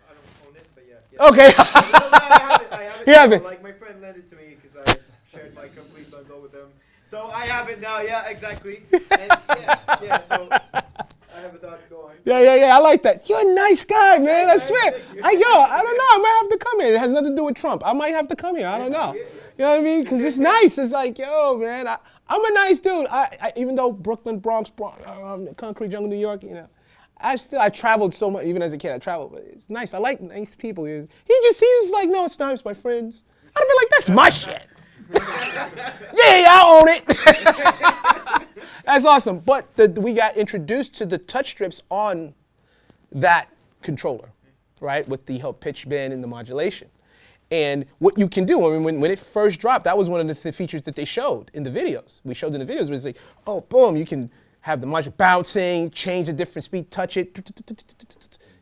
I don't own it, but yeah. Okay. I have it. You have it. Like my friend lent it to me because I shared my complete bundle with him. So I have it now. Yeah, exactly. And so I have a thought. Go on. Yeah. I like that. You're a nice guy, man. I swear. Thank you. I don't know. I might have to come here. It has nothing to do with Trump. I might have to come here. I don't know. You know what I mean? Because it's nice. It's like, yo, man, I'm a nice dude. I even though Brooklyn, Bronx, concrete jungle, New York, I traveled so much, even as a kid. I traveled, but it's nice. I like nice people. He was like, no, it's not. It's my friends. I'd have been like, that's my shit. Yeah, I own it. That's awesome. But we got introduced to the touch strips on that controller, right, with the pitch bend and the modulation. And what you can do, I mean, when it first dropped, that was one of the features that they showed in the videos. We showed in the videos, it was like, oh, boom, you can have the modulation bouncing, change a different speed, touch it.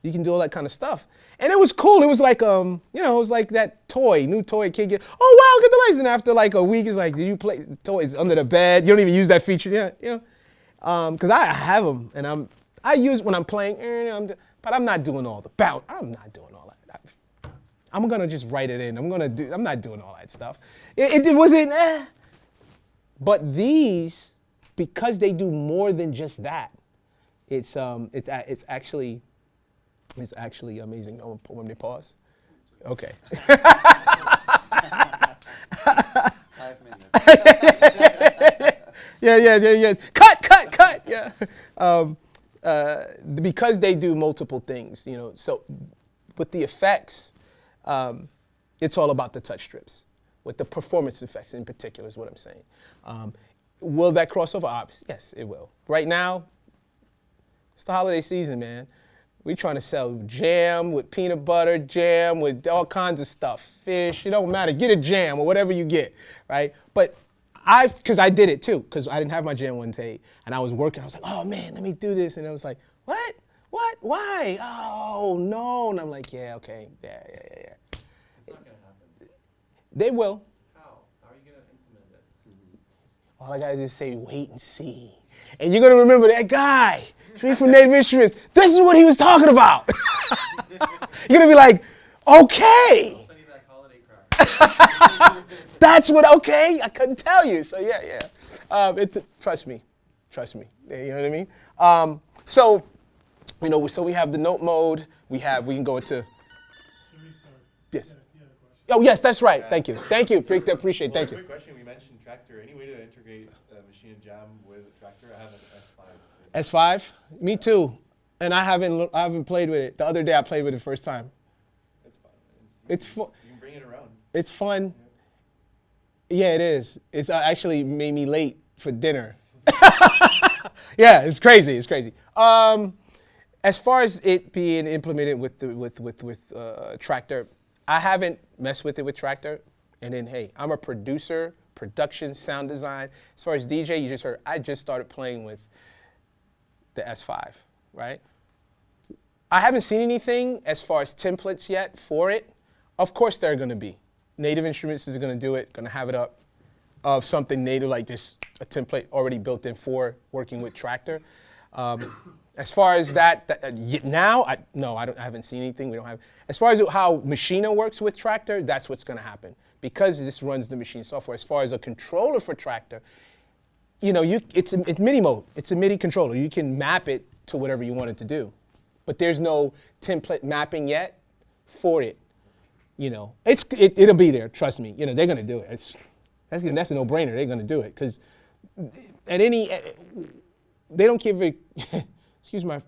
You can do all that kind of stuff. And it was cool. It was like, it was like that new toy kid get, oh, wow, get the lights. And after like a week, it's like, do you play toys under the bed? You don't even use that feature, because I have them, and I use it when I'm playing, but I'm not doing all the bounce. I'm not doing all that. I'm gonna just write it in. I'm not doing all that stuff. It wasn't, But these, because they do more than just that, it's actually amazing. Oh, when they pause. Okay. 5 minutes. Yeah. Cut. Yeah. Because they do multiple things, so with the effects, it's all about the touch strips. With the performance effects in particular is what I'm saying. Will that cross over? Obviously, yes, it will. Right now, it's the holiday season, man. We're trying to sell jam with peanut butter, jam with all kinds of stuff, fish, it don't matter. Get a jam or whatever you get, right? But because I did it too, because I didn't have my jam one day, and I was working. I was like, oh man, let me do this, and I was like, what? Why? Oh no, and I'm like, yeah, okay, yeah. It's not gonna happen. They will. How? How are you gonna implement it? All I gotta do is say, wait and see. And you're gonna remember that guy, straight from Native Instruments. This is what he was talking about. You're gonna be like, okay. I'll send you that holiday crack. That's okay, I couldn't tell you. So yeah. Trust me. You know what I mean? So we have the note mode. We can go into, Sorry. yes. You had a question. Oh yes, that's right. Thank you. Appreciate. Thank you. Quick question. We mentioned Traktor. Any way to integrate Maschine Jam with Traktor? I have an S5. S5. Me too. And I haven't played with it. The other day I played with it first time. It's fun. It's fun. You can bring it around. It's fun. Yeah, it is. It's actually made me late for dinner. Yeah, it's crazy. As far as it being implemented with Traktor, I haven't messed with it with Traktor. And then, hey, I'm a producer, production, sound design. As far as DJ, you just heard, I just started playing with the S5, right? I haven't seen anything as far as templates yet for it. Of course, there are going to be. Native Instruments is going to do it, going to have it up of something native like this, a template already built in for working with Traktor. As far as now, I haven't seen anything. We don't have. As far as how Maschine works with Traktor, that's what's going to happen because this runs the Maschine software. As far as a controller for Traktor, it's MIDI mode. It's a MIDI controller. You can map it to whatever you want it to do, but there's no template mapping yet for it. It'll be there. Trust me. They're going to do it. That's a no-brainer. They're going to do it because they don't give a. Excuse my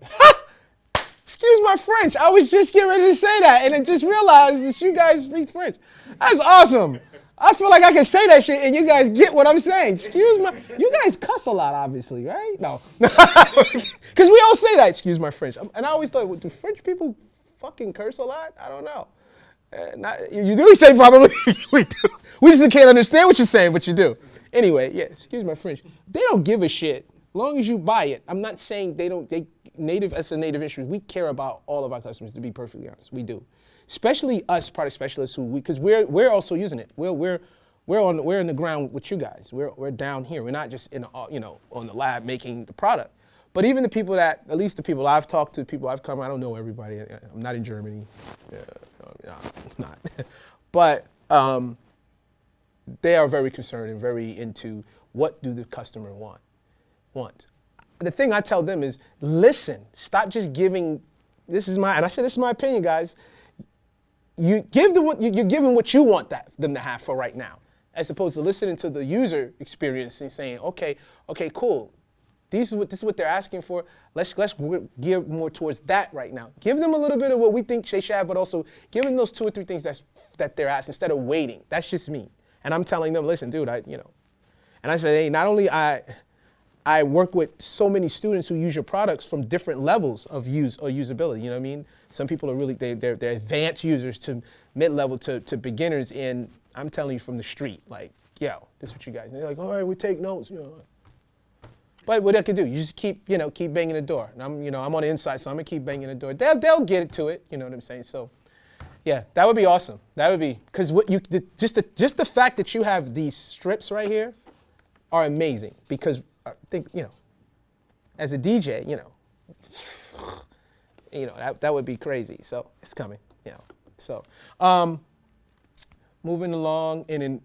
French. I was just getting ready to say that, and I just realized that you guys speak French. That's awesome. I feel like I can say that shit, and you guys get what I'm saying. You guys cuss a lot, obviously, right? No, because we all say that. Excuse my French. And I always thought, do French people fucking curse a lot? I don't know. You do say probably. We do. We just can't understand what you're saying, but you do. Anyway, yeah. Excuse my French. They don't give a shit. Long as you buy it. I'm not saying they don't. As a native instrument, we care about all of our customers. To be perfectly honest, we do. Especially us product specialists because we're also using it. We're in the ground with you guys. We're down here. We're not just on the lab making the product. But even the people at least the people I've talked to, people I've come. I don't know everybody. I'm not in Germany. No, I'm not. But they are very concerned and very into what do the customer want. The thing I tell them is, listen, stop just giving, and I said this is my opinion, guys. You're giving what you want them to have for right now, as opposed to listening to the user experience and saying, okay, cool. This is what they're asking for. Let's gear more towards that right now. Give them a little bit of what we think they should have, but also give them those 2 or 3 things that they're asking instead of waiting. That's just me. And I'm telling them, listen, dude, and I said, hey, not only I work with so many students who use your products from different levels of use or usability. You know what I mean? Some people are really they're advanced users to mid-level to beginners, and I'm telling you from the street, like, yo, this is what you guys. And they're like, all right, we take notes. But what I could do, you just keep banging the door. And I'm on the inside, so I'm gonna keep banging the door. They'll get it to it. You know what I'm saying? So, yeah, that would be awesome. That would be because just the fact that you have these strips right here are amazing. Because I think as a DJ, that would be crazy. So it's coming. So. Moving along, and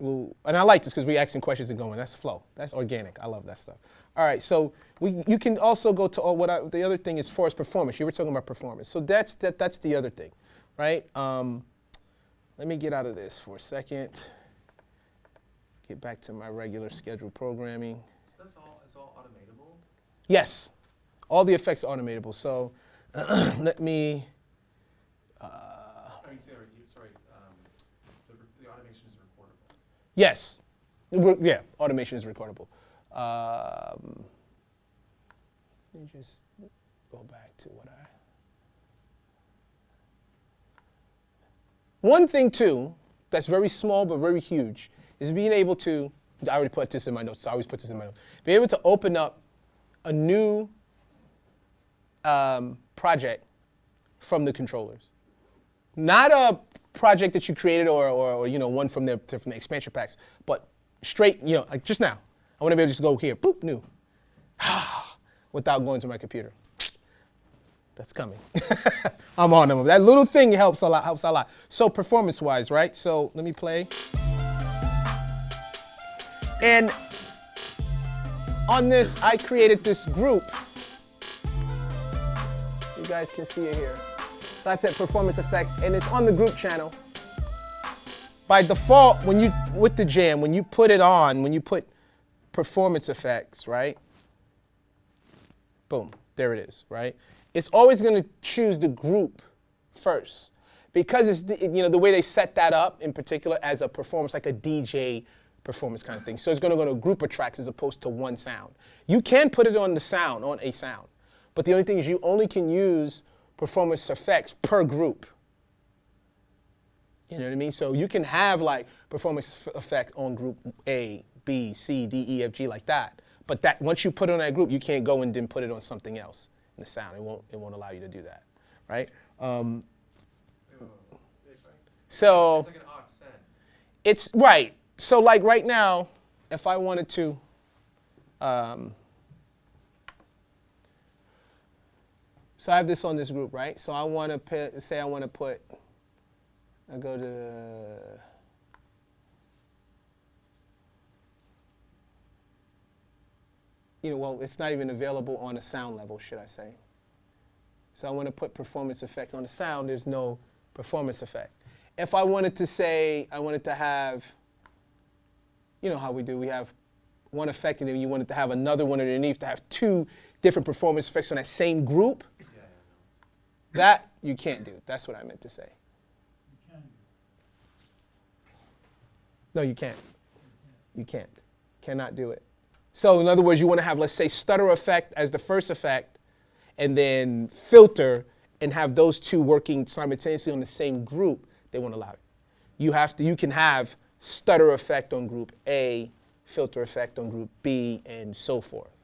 I like this because we're asking questions and going. That's flow. That's organic. I love that stuff. All right, so you can also go to the other thing is force performance. You were talking about performance, so that's the other thing, right? Let me get out of this for a second. Get back to my regular scheduled programming. So it's all automatable? Yes, all the effects are automatable. So let me. The automation is recordable. Yes, yeah, automation is recordable. Let me just go back to what I. One thing too, that's very small but very huge, is being able to. I already put this in my notes. So I always put this in my notes. Be able to open up a new project from the controllers, not a project that you created or one from the expansion packs, but straight, like just now. I want to be able to just go here, boop, new, without going to my computer. That's coming. I'm on them. That little thing helps a lot. So performance-wise, right? So let me play. And on this, I created this group. You guys can see it here. So I put performance effect, and it's on the group channel. By default, with the jam, when you put it on, when you put performance effects, right? Boom, there it is, right? It's always going to choose the group first because it's the way they set that up in particular as a performance, like a DJ performance kind of thing. So it's going to go to a group of tracks as opposed to one sound. You can put it on a sound, but the only thing is you only can use performance effects per group. You know what I mean? So you can have like performance effect on group A, B, C, D, E, F, G like that. But that once you put it on that group, you can't go and then put it on something else in the sound. It won't allow you to do that, right? So It's like an aux send. it's right. So like right now, if I wanted to, so I have this on this group, right? So I want to say I want to put. I go to. Well, it's not even available on a sound level, should I say. So I want to put performance effect on the sound, there's no performance effect. If I wanted to say, I wanted to have, how we have one effect and then you wanted to have another one underneath to have 2 different performance effects on that same group, that you can't do. That's what I meant to say. You can do. No, you can't. You can't. Cannot do it. So in other words, you want to have, let's say, stutter effect as the first effect, and then filter, and have those 2 working simultaneously on the same group. They won't allow it. You can have stutter effect on group A, filter effect on group B, and so forth,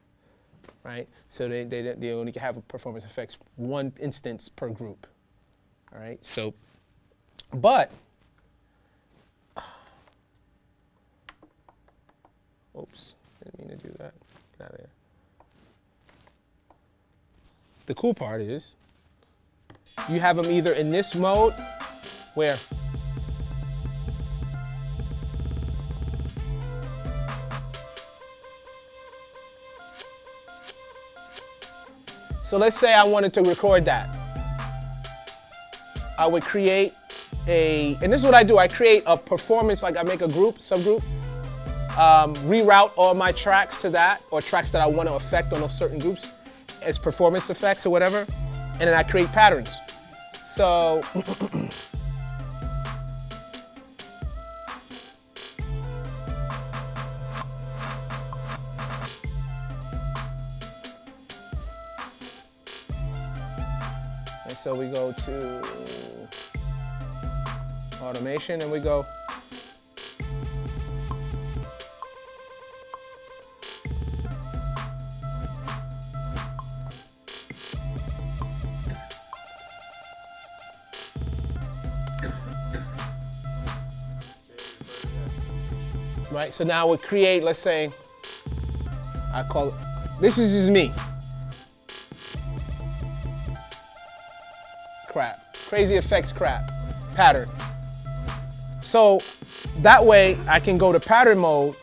right? So they only can have performance effects 1 instance per group, all right? So, but. Oops. Didn't mean to do that. Get out of there. The cool part is you have them either in this mode where so let's say I wanted to record that. I would create and this is what I do, I create a performance, like I make a group, subgroup, reroute all my tracks to that, or tracks that I want to affect on those certain groups as performance effects or whatever, and then I create patterns. So and so we go to automation and we go right. So now we'll create, let's say, I call it, this is me. Crap. Crazy effects crap. Pattern. So that way I can go to pattern mode,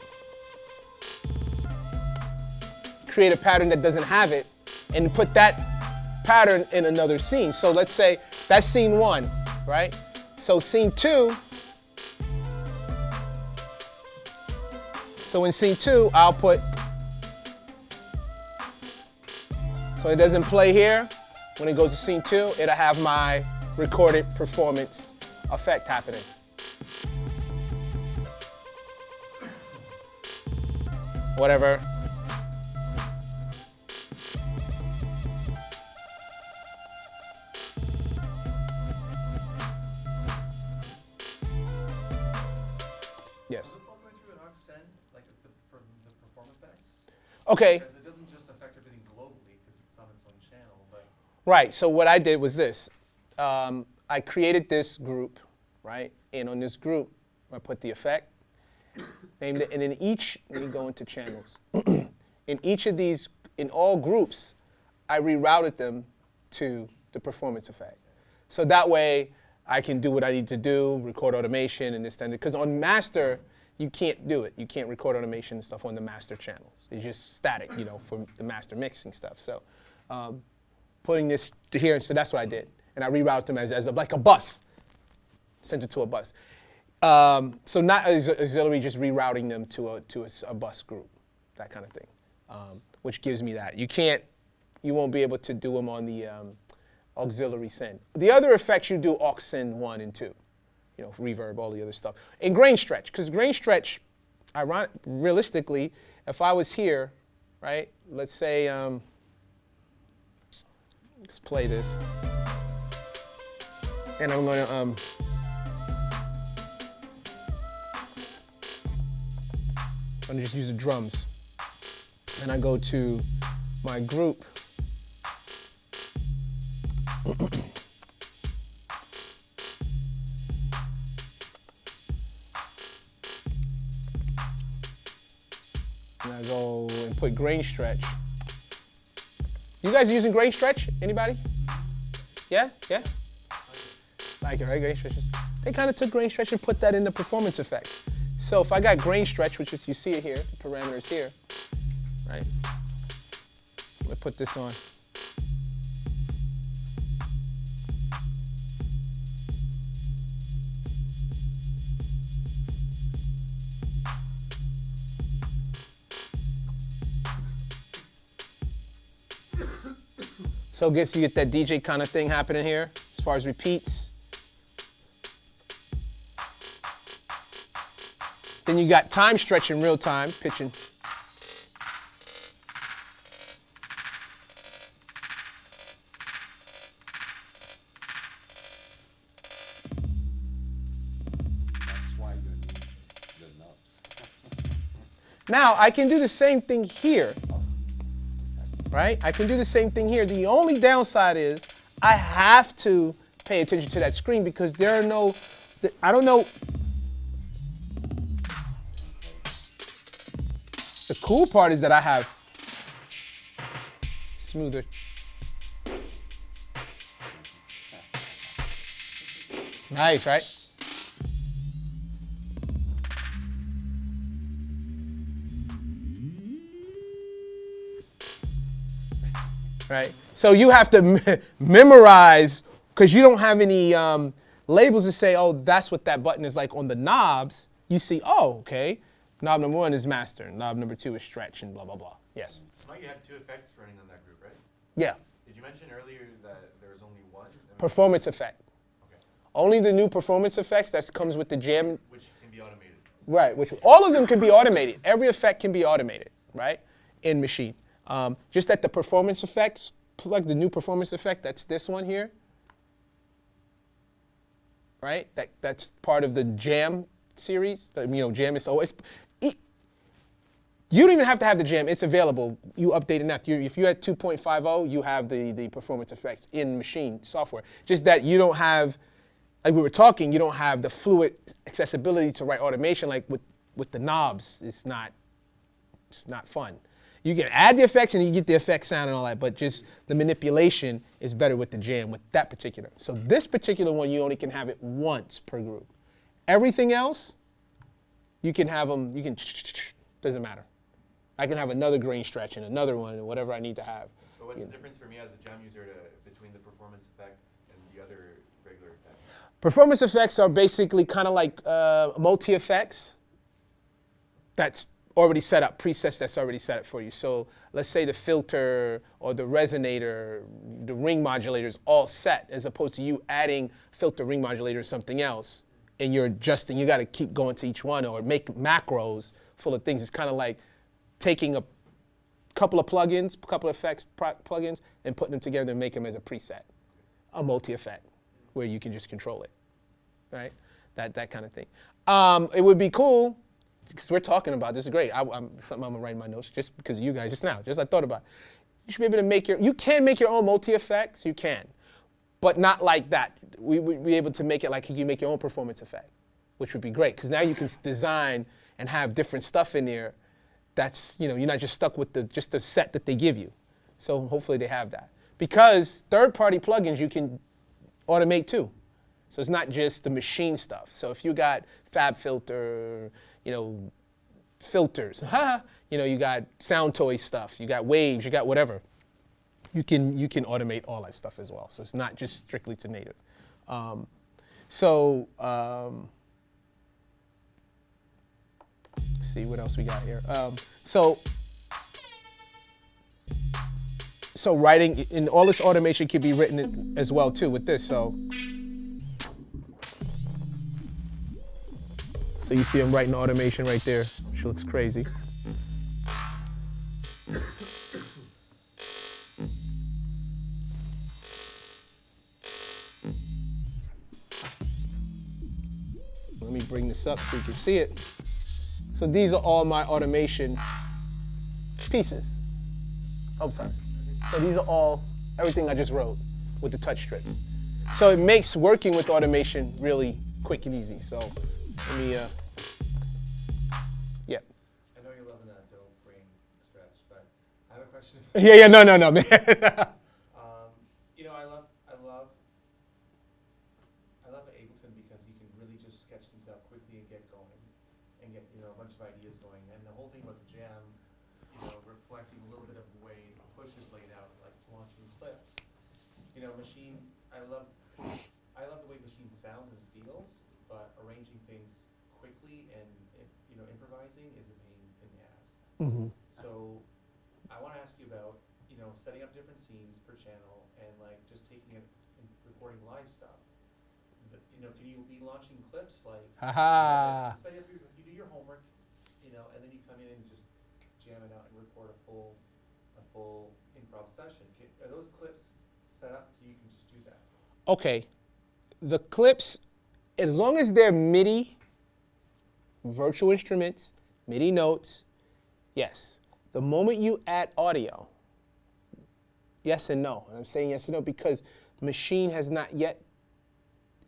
create a pattern that doesn't have it, and put that pattern in another scene. So let's say that's scene 1, right? So scene 2, so in scene 2, I'll put, so it doesn't play here. When it goes to scene 2, it'll have my recorded performance effect happening. Whatever. Yes. Is this all going through an aux send, like for the performance effects? Okay. Because it doesn't just affect everything globally because it's on its own channel, but Right. So what I did was this. I created this group, right? And on this group, I put the effect, named it, and in each, let me go into channels. In each of these, in all groups, I rerouted them to the performance effect. So that way, I can do what I need to do, record automation and this, and that. Because on master, you can't do it. You can't record automation and stuff on the master channels. It's just static, you know, for the master mixing stuff. So putting this to here, and so that's what I did. And I rerouted them as like a bus, sent it to a bus. So not as auxiliary, just rerouting them to a bus group, that kind of thing, which gives me that. You won't be able to do them on the auxiliary send. The other effects you do aux send 1 and 2, you know, reverb, all the other stuff. And grain stretch, because grain stretch, realistically, if I was here, right, let's say, let's play this. And I'm going to I'm going to just use the drums. And I go to my group. And I go and put grain stretch. You guys using grain stretch? Anybody? Yeah? Yeah? Like it, right? Grain stretches. They kind of took grain stretch and put that in the performance effects. So if I got grain stretch, which is, you see it here, the parameters here, right? I'm gonna put this on. So you get that DJ kind of thing happening here, as far as repeats. Then you got time stretch in real time, pitching. That's why you need the knobs. Now, I can do the same thing here, right? I can do the same thing here. The only downside is I have to pay attention to that screen because there are no, I don't know. The cool part is that I have smoother. Nice, right? Right? So you have to memorize, because you don't have any labels to say, oh, that's what that button is like on the knobs. You see, oh, okay, Knob number 1 is master. Knob number 2 is stretch and blah, blah, blah. Yes. Now you had 2 effects running on that group, right? Yeah. Did you mention earlier that there was only one? Performance effect. Okay. Only the new performance effects that comes with the Jam. Which can be automated. Right. Which all of them can be automated. Every effect can be automated, right? In Maschine. Just that the performance effects, like the new performance effect, that's this one here. Right? That's part of the Jam series. Jam is always. You don't even have to have the Jam. It's available. You update it now. If you're at 2.50, you have the performance effects in Maschine software. Just that you don't have, like we were talking, you don't have the fluid accessibility to write automation like with the knobs. It's not fun. You can add the effects and you get the effect sound and all that, but just the manipulation is better with the Jam, with that particular. So this particular one, you only can have it once per group. Everything else, you can have them, doesn't matter. I can have another grain stretch and another one and whatever I need to have. But what's the difference for me as a Jam user between the performance effect and the other regular effect? Performance effects are basically kind of like multi-effects that's already set up, presets that's already set up for you. So let's say the filter or the resonator, the ring modulator is all set, as opposed to you adding filter, ring modulator, or something else, and you're adjusting. You got to keep going to each one or make macros full of things. It's kind of like taking a couple of plugins, a couple of effects plugins, and putting them together and make them as a preset, a multi-effect, where you can just control it, right? That kind of thing. It would be cool, because we're talking about this is great. Something I'm gonna write in my notes just because of you guys just now. Just I thought about it. You should be able to you can make your own multi-effects, you can, but not like that. We would be able to make it like you can make your own performance effect, which would be great, because now you can design and have different stuff in there. That's, you're not just stuck with just the set that they give you. So hopefully they have that. Because third-party plugins you can automate too. So it's not just the Maschine stuff. So if you got Fab Filter, filters, you got Sound Toy stuff, you got Waves, you got whatever. You can automate all that stuff as well. So it's not just strictly to native. See what else we got here. So writing in all this automation can be written as well too with this. So you see I'm writing automation right there, which looks crazy. Let me bring this up so you can see it. So these are all my automation pieces. I'm sorry. So these are all, everything I just wrote with the touch strips. So it makes working with automation really quick and easy. So let me, yeah. I know you're loving that dope brain stretch, but I have a question. Yeah, no, man. I love Ableton because you can really just sketch things out quickly and get going, and get a bunch of ideas going. And the whole thing about the Jam, reflecting a little bit of the way the push is laid out, like launching clips. Maschine. I love the way Maschine sounds and feels, but arranging things quickly and improvising is a pain in the ass. Mm-hmm. So I want to ask you about setting up different scenes per channel and like just taking it and recording live stuff. Can you be launching clips like? Haha. Say you do your homework, and then you come in and just jam it out and record a full improv session. Are those clips set up so you can just do that? Okay. The clips, as long as they're MIDI, virtual instruments, MIDI notes, yes. The moment you add audio, yes and no. And I'm saying yes and no because Maschine has not yet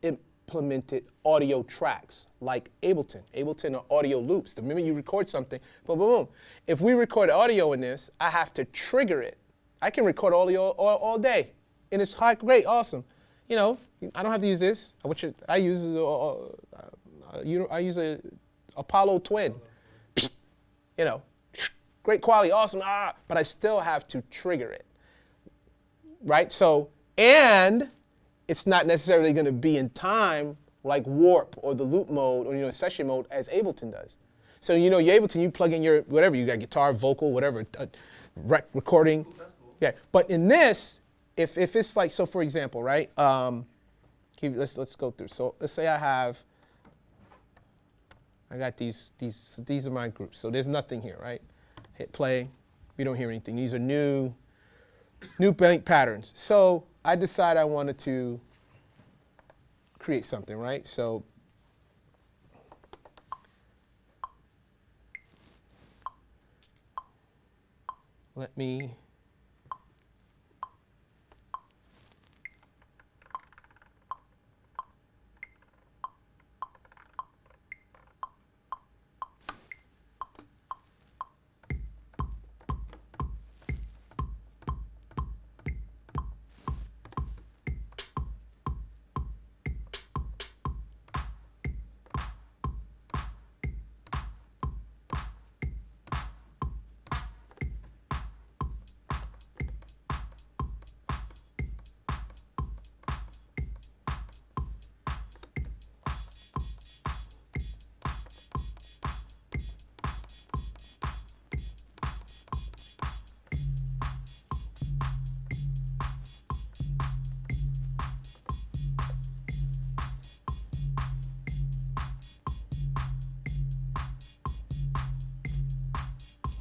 implemented audio tracks like Ableton. Ableton are audio loops. The minute you record something, boom, boom, boom. If we record audio in this, I have to trigger it. I can record audio all day, and it's hot, great, awesome. I don't have to use this. I use a Apollo Twin. Great quality, awesome, but I still have to trigger it, right? So, and it's not necessarily going to be in time like Warp or the loop mode or session mode as Ableton does. So you're able to, you plug in your, whatever, you got guitar, vocal, whatever, recording. That's cool. Yeah, but in this, if it's like, so for example, right, let's go through. So let's say I got these are my groups. So there's nothing here, right? Hit play, we don't hear anything. These are new blank patterns. So I decided I wanted to create something, right? So let me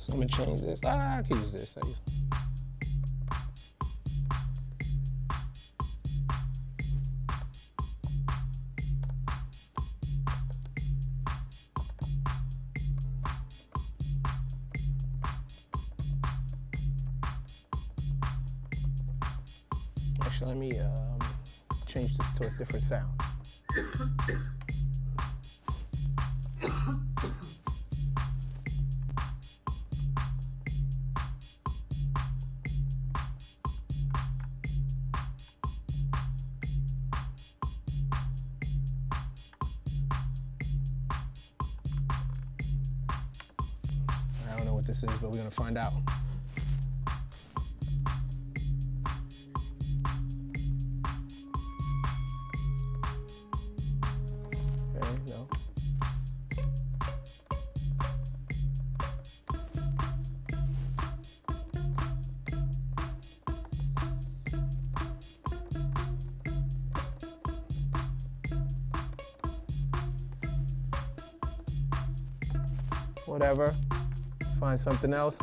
So I'm gonna change this. I can use this. Actually, let me change this to a different sound. I don't know what this is, but we're gonna find out. Okay, no. Whatever. Find something else.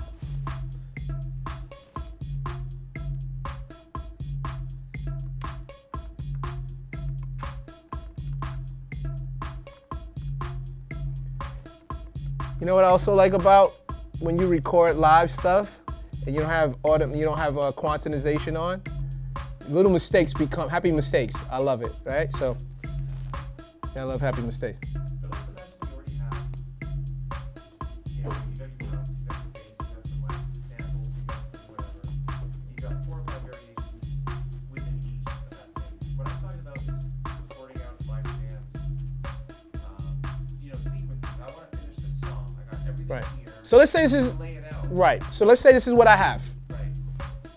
You know what I also like about when you record live stuff and you don't have quantization on? Little mistakes become happy mistakes. I love it, right? So yeah, I love happy mistakes. But let's imagine you already have, you got your drums, you got your bass, you got some like samples, you got some whatever. You got 4 or 5 variations within each of that thing. What I'm talking about is recording out live jams, sequencing. I want to finish this song. I got everything Right. here. So let's say this is Lay it out. right. So let's say this is what I have.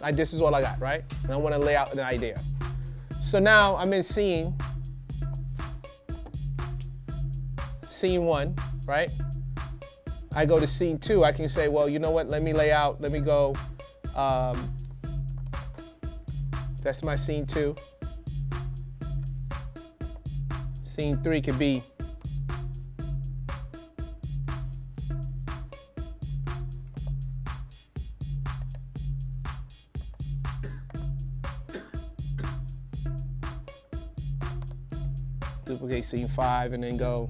Right. This is all I got, right? And I want to lay out an idea. So now I'm in scene 1, right? I go to scene 2. I can say, well, you know what? Let me lay out. Let me go. That's my scene 2. Scene 3 could be. Duplicate scene 5 and then go.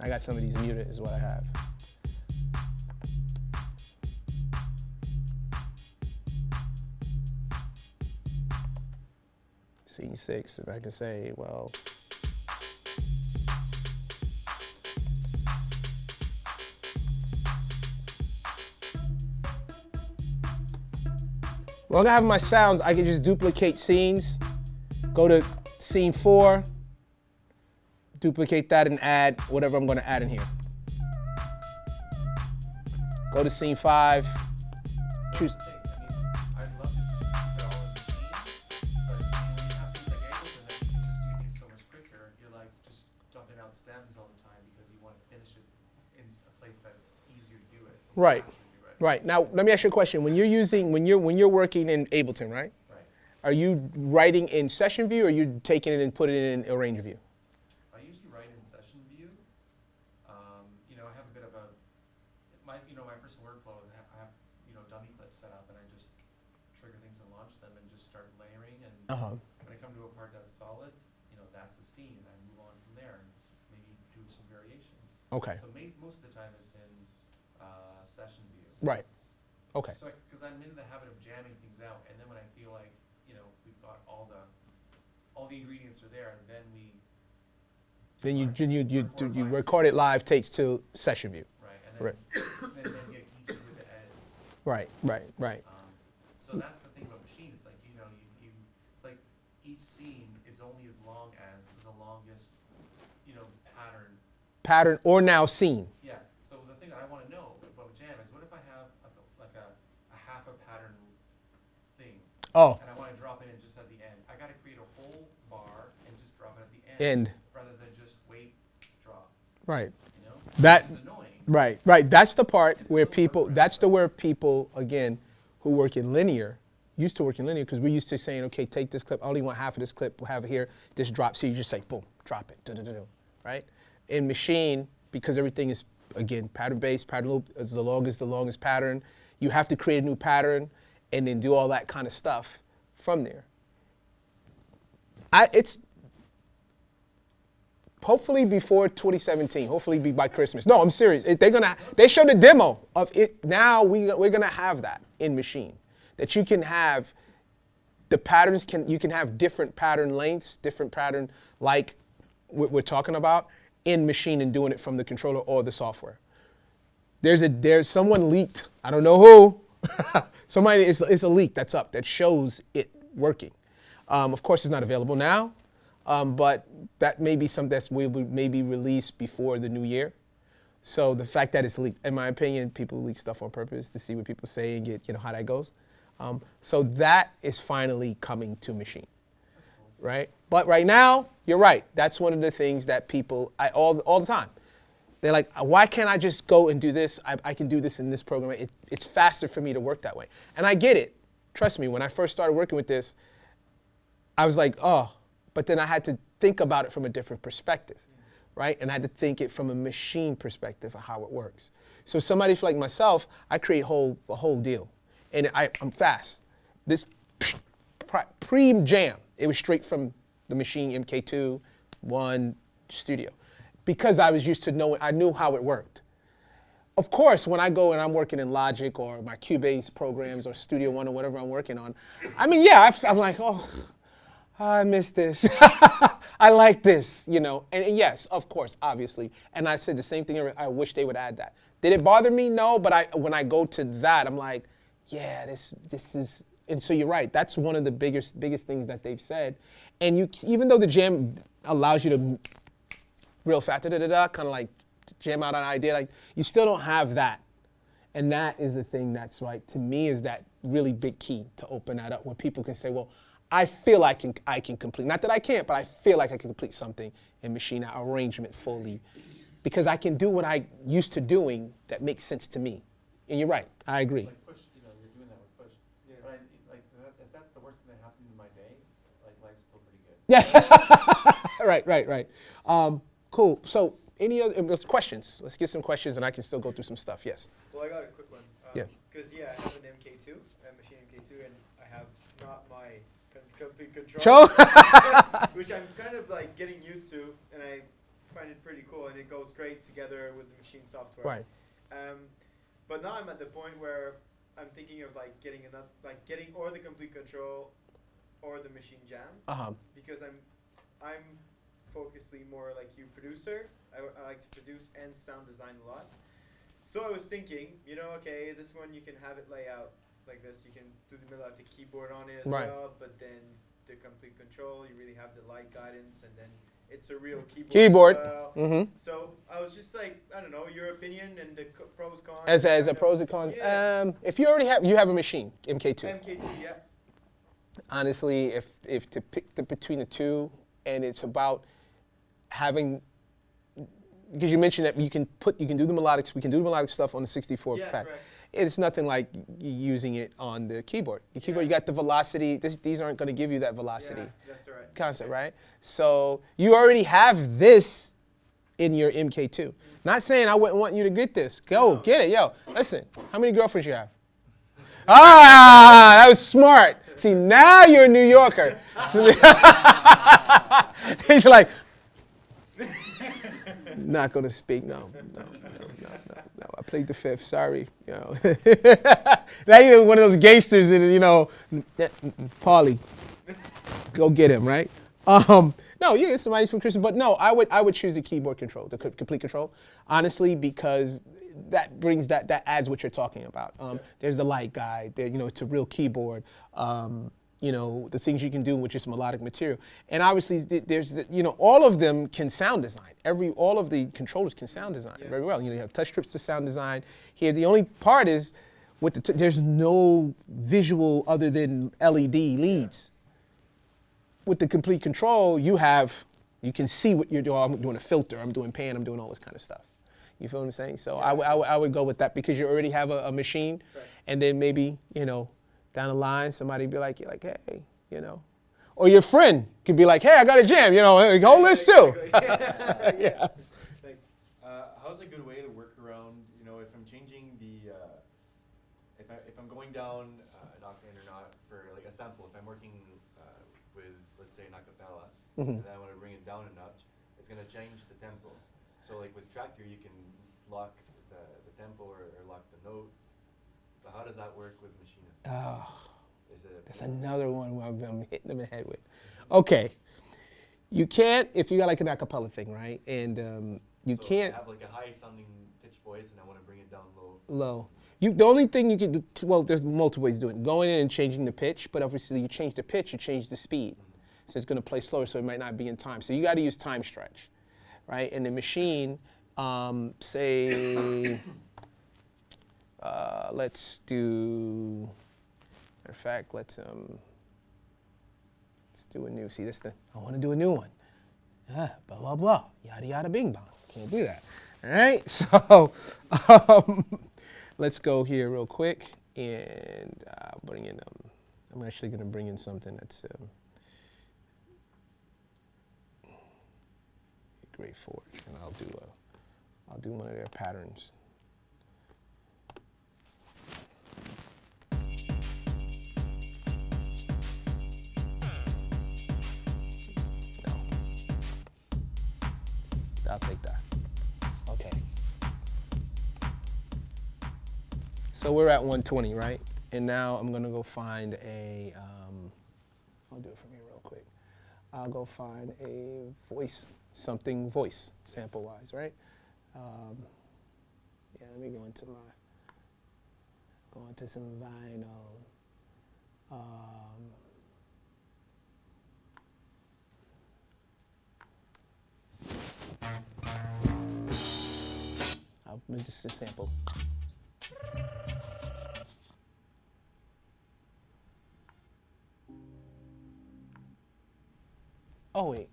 I got some of these muted is what I have. Scene 6, and I can say, well, when I have my sounds, I can just duplicate scenes, go to scene 4, duplicate that and add whatever I'm gonna add in here. Go to scene 5, choose. I'd love to keep it all in the scene, but Right. Has to be ready. Right. Now, let me ask you a question. When you're working in Ableton, right? Right. Are you writing in session view, or are you taking it and putting it in arrange view? I usually write in session view. You know, I have a bit of a, my personal workflow is I have, dummy clips set up, and I just trigger things and launch them and just start layering. And when I come to a part that's solid, that's the scene. I move on from there and maybe do some variations. Okay. So most of the time it's in session view. Right. Okay. So, because I'm in the habit of jamming things out, and then when I feel like, we've got all the ingredients are there, then we. Then you live. record it live, takes to session view. Right, and then, Right. then get geeky with the edits. Right. Right. So that's the thing about Machine. It's like, it's like each scene is only as long as the longest, pattern. Pattern or now scene. Yeah. So the thing that I want to know about Jam is, what if I have like a half a pattern thing, Oh, and I want to drop it in just at the end? I got to create a whole bar and just drop it at the end. rather than just wait, drop. Right. That That. is annoying. Right. That's the part It's where a little people. workaround, That's the but- where people again, who work in linear, used to work in linear, because we're used to saying, okay, take this clip. I only want half of this clip. We'll have it here. This drops here. You just say, boom, drop it. Right. In Machine, because everything is again pattern based, pattern loop is the longest pattern. You have to create a new pattern, and then do all that kind of stuff from there. It's hopefully before 2017. Hopefully by Christmas. No, I'm serious. They showed a demo of it. Now we're gonna have that in Machine, that you can have the patterns. You can have different pattern lengths, different pattern like we're talking about in Machine, and doing it from the controller or the software. There's someone leaked. I don't know who. Somebody, it's a leak that's up that shows it working. Of course, it's not available now, but that may be something that's will maybe released before the new year. So the fact that it's leaked, in my opinion, people leak stuff on purpose to see what people say and get how that goes. So that is finally coming to Machine, right? But right now, you're right. That's one of the things that people all the time. They're like, why can't I just go and do this? I can do this in this program. It's faster for me to work that way. And I get it. Trust me, when I first started working with this, I was like, oh, but then I had to think about it from a different perspective, right? And I had to think it from a Machine perspective of how it works. So somebody like myself, I create a whole deal. And I'm fast. This pre-Jam, it was straight from the Machine MK2, 1 Studio. Because I was used to knowing, I knew how it worked. Of course, when I go and I'm working in Logic or my Cubase programs or Studio One or whatever I'm working on, I mean, yeah, I'm like, oh, I miss this. I like this, And yes, of course, obviously. And I said the same thing. I wish they would add that. Did it bother me? No, but when I go to that, I'm like, yeah, this is. And so you're right. That's one of the biggest things that they've said. And even though the Jam allows you to real fast, kind of like jam out an idea, like you still don't have that. And that is the thing that's right to me, is that really big key to open that up, where people can say, well, I feel I can complete, not that I can't, but I feel like I can complete something in Machine arrangement fully, because I can do what I used to doing that makes sense to me. And you're right, I agree. Like Push, you're doing that with Push. Yeah. But if that's the worst thing that happened in my day, like life's still pretty good. Yeah, right. Cool. So any other questions? Let's get some questions, and I can still go through some stuff. Yes. Well, I got a quick one. Yeah. Because I have an MK2, a Machine MK2, and I have not my complete control, Joe? which I'm kind of like getting used to, and I find it pretty cool, and it goes great together with the Machine software. Right. But now I'm at the point where I'm thinking of getting or the complete control, or the Machine Jam, because I'm focusedly more like you, producer. I like to produce and sound design a lot. So I was thinking, okay, this one you can have it lay out like this. You can do the middle, have the keyboard on it as Right. well, but then the complete control, you really have the light guidance, and then it's a real keyboard. Keyboard. As well. Mm-hmm. So I was just like, I don't know, your opinion and the pros, cons. As a pros and cons. Yeah. If you already have a Machine MK2. MK2, yeah. Honestly, if to pick between the two, and it's about having because you mentioned that you can do the melodics, we can do the melodic stuff on the 64 Yeah, pad. correct. It's nothing like using it on the keyboard. The keyboard, you got the velocity. These aren't going to give you that velocity Yeah, that's right. concept, right? So you already have this in your MK2. Not saying I wouldn't want you to get this. Go, get it. Yo, listen, how many girlfriends you have? Ah, that was smart. See, now you're a New Yorker. He's like, not going to speak. No. I played the fifth. Sorry. You know. Now you're one of those gangsters that, you know, Paulie, go get him, right? No, you get somebody from Christian, but no, I would choose the keyboard control, the complete control, honestly, because that brings that adds what you're talking about. There's the light guide. There, you know, it's a real keyboard. You know, the things you can do with just melodic material, and obviously there's you know, all of them can sound design. All of the controllers can sound design very well. You know, you have touch strips to sound design. Here, the only part is with there's no visual other than LED leads. With the complete control, you can see what you're doing. I'm doing a filter, I'm doing pan, I'm doing all this kind of stuff. You feel what I'm saying? So I would go with that because you already have a machine, and then maybe, you know, down the line somebody be like, you're like, hey, you know, or your friend could be like, hey, I got a jam, you know, hold this too. Yeah. Thanks. How's a good way to work around, you know, if I'm changing the, if I'm going down an octave or not for like a sample, if I'm working with, let's say, an acapella, and then I want to bring it down a notch, it's going to change the tempo. So like with Traktor, you can lock the tempo or lock the note. But how does that work with Maschine? Oh, Is it that's another one where I'm hitting them in the head with. Okay, you can't, if you got like an acapella thing, right? And you so can't. I have like a high sounding pitch voice and I want to bring it down low. Low. The only thing you can do, well, there's multiple ways to do it. Going in and changing the pitch, but obviously you change the pitch, you change the speed. So it's going to play slower, so it might not be in time. So you got to use time stretch, right? And the machine, say, let's do, matter of fact, let's do a new, see this thing, I want to do a new one. Blah, blah, blah, yada, yada, bing, bong. Can't do that. All right, so let's go here real quick and bring in, I'm actually going to bring in something that's great for it, and I'll do one of their patterns. No, I'll take that. Okay. So we're at 120, right? And now I'm gonna go find a, I'll do it from here real quick. I'll go find a voice, something voice, sample-wise, right? Yeah, let me go into some vinyl. I'll just a sample. Oh, wait.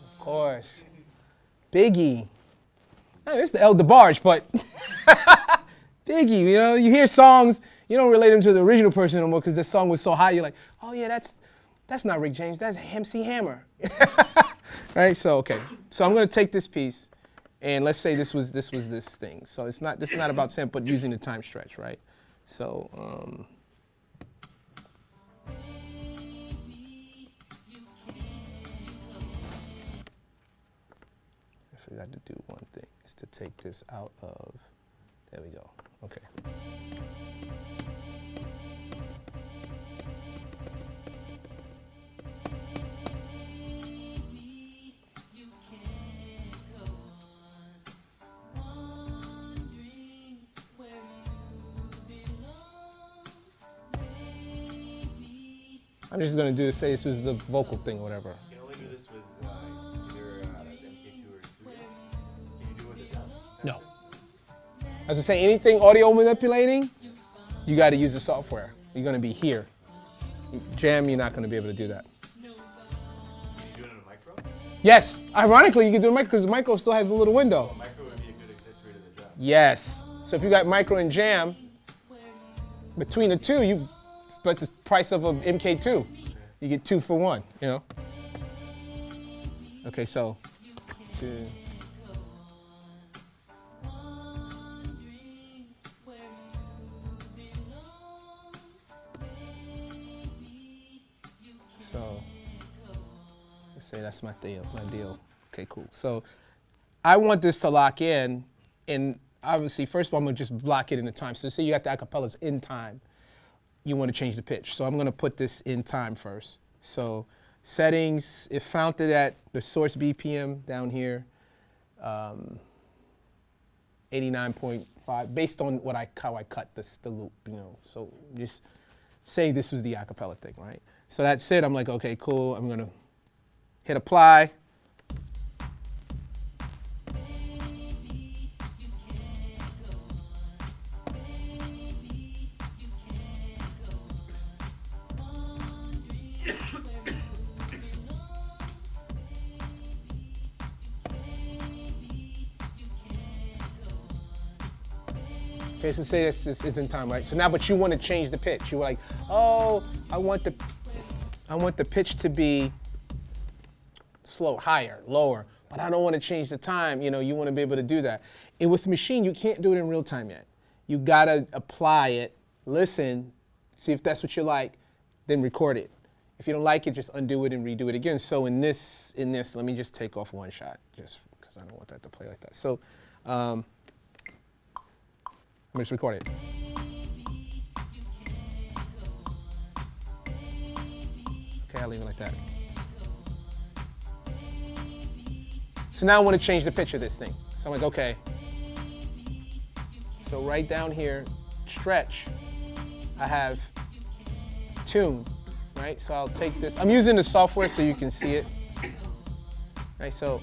Of course. Biggie. Oh, it's the El DeBarge, but Biggie, you know, you hear songs, you don't relate them to the original person no more because the song was so high, you're like, oh yeah, that's not Rick James, that's MC Hammer. Right, so okay. So I'm gonna take this piece and let's say this was this thing. So this is not about sample, but using the time stretch, right? So I forgot to do one thing, is to take this out of, there we go, okay. I'm just gonna say this is the vocal thing or whatever. You can only do this with either MK2 or Studio. Can you do it with the drum? No. As I say, anything audio manipulating, you got to use the software. You're going to be here. Jam, you're not going to be able to do that. You do it in a micro? Yes, ironically, you can do a micro because the micro still has a little window. So micro would be a good accessory to the drum. Yes. So if you got micro and jam, between the two, you split the price of an MK2. You get 2 for 1, you know? Okay, so. 2. So, let's say that's my deal. Okay, cool. So, I want this to lock in, and obviously, first of all, I'm gonna just block it in the time. So, say you got the acapellas in time, you want to change the pitch. So, I'm gonna put this in time first. So, settings, it found it at the source BPM down here, 89.5, based on how I cut the loop, you know. So, just say this was the acapella thing, right? So that's it. I'm like, okay, cool. I'm gonna hit apply. Okay, so say this is in time, right? So now, but you want to change the pitch. You were like, oh, I want the pitch to be slow, higher, lower, but I don't want to change the time. You know, you want to be able to do that. And with Maschine, you can't do it in real time yet. You gotta apply it, listen, see if that's what you like, then record it. If you don't like it, just undo it and redo it again. So in this, let me just take off one shot, just because I don't want that to play like that. So. Let me just record it. Okay, I'll leave it like that. So now I want to change the pitch of this thing. So I'm like, okay. So right down here, stretch, I have tune, right? So I'll take this. I'm using the software so you can see it. Right, so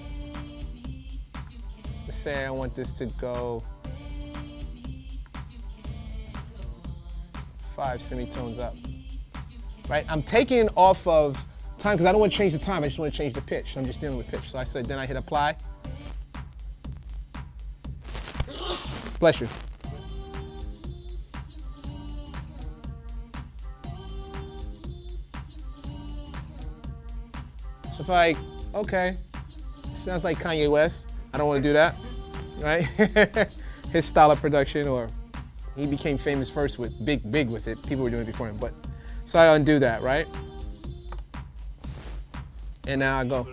let's say I want this to go 5 semitones up, right? I'm taking it off of time because I don't want to change the time. I just want to change the pitch. I'm just dealing with pitch. So I said, then I hit apply. Bless you. So if I, okay, sounds like Kanye West. I don't want to do that, right? His style of production, or he became famous first with big with it. People were doing it before him, but so I undo that, right? And now I go.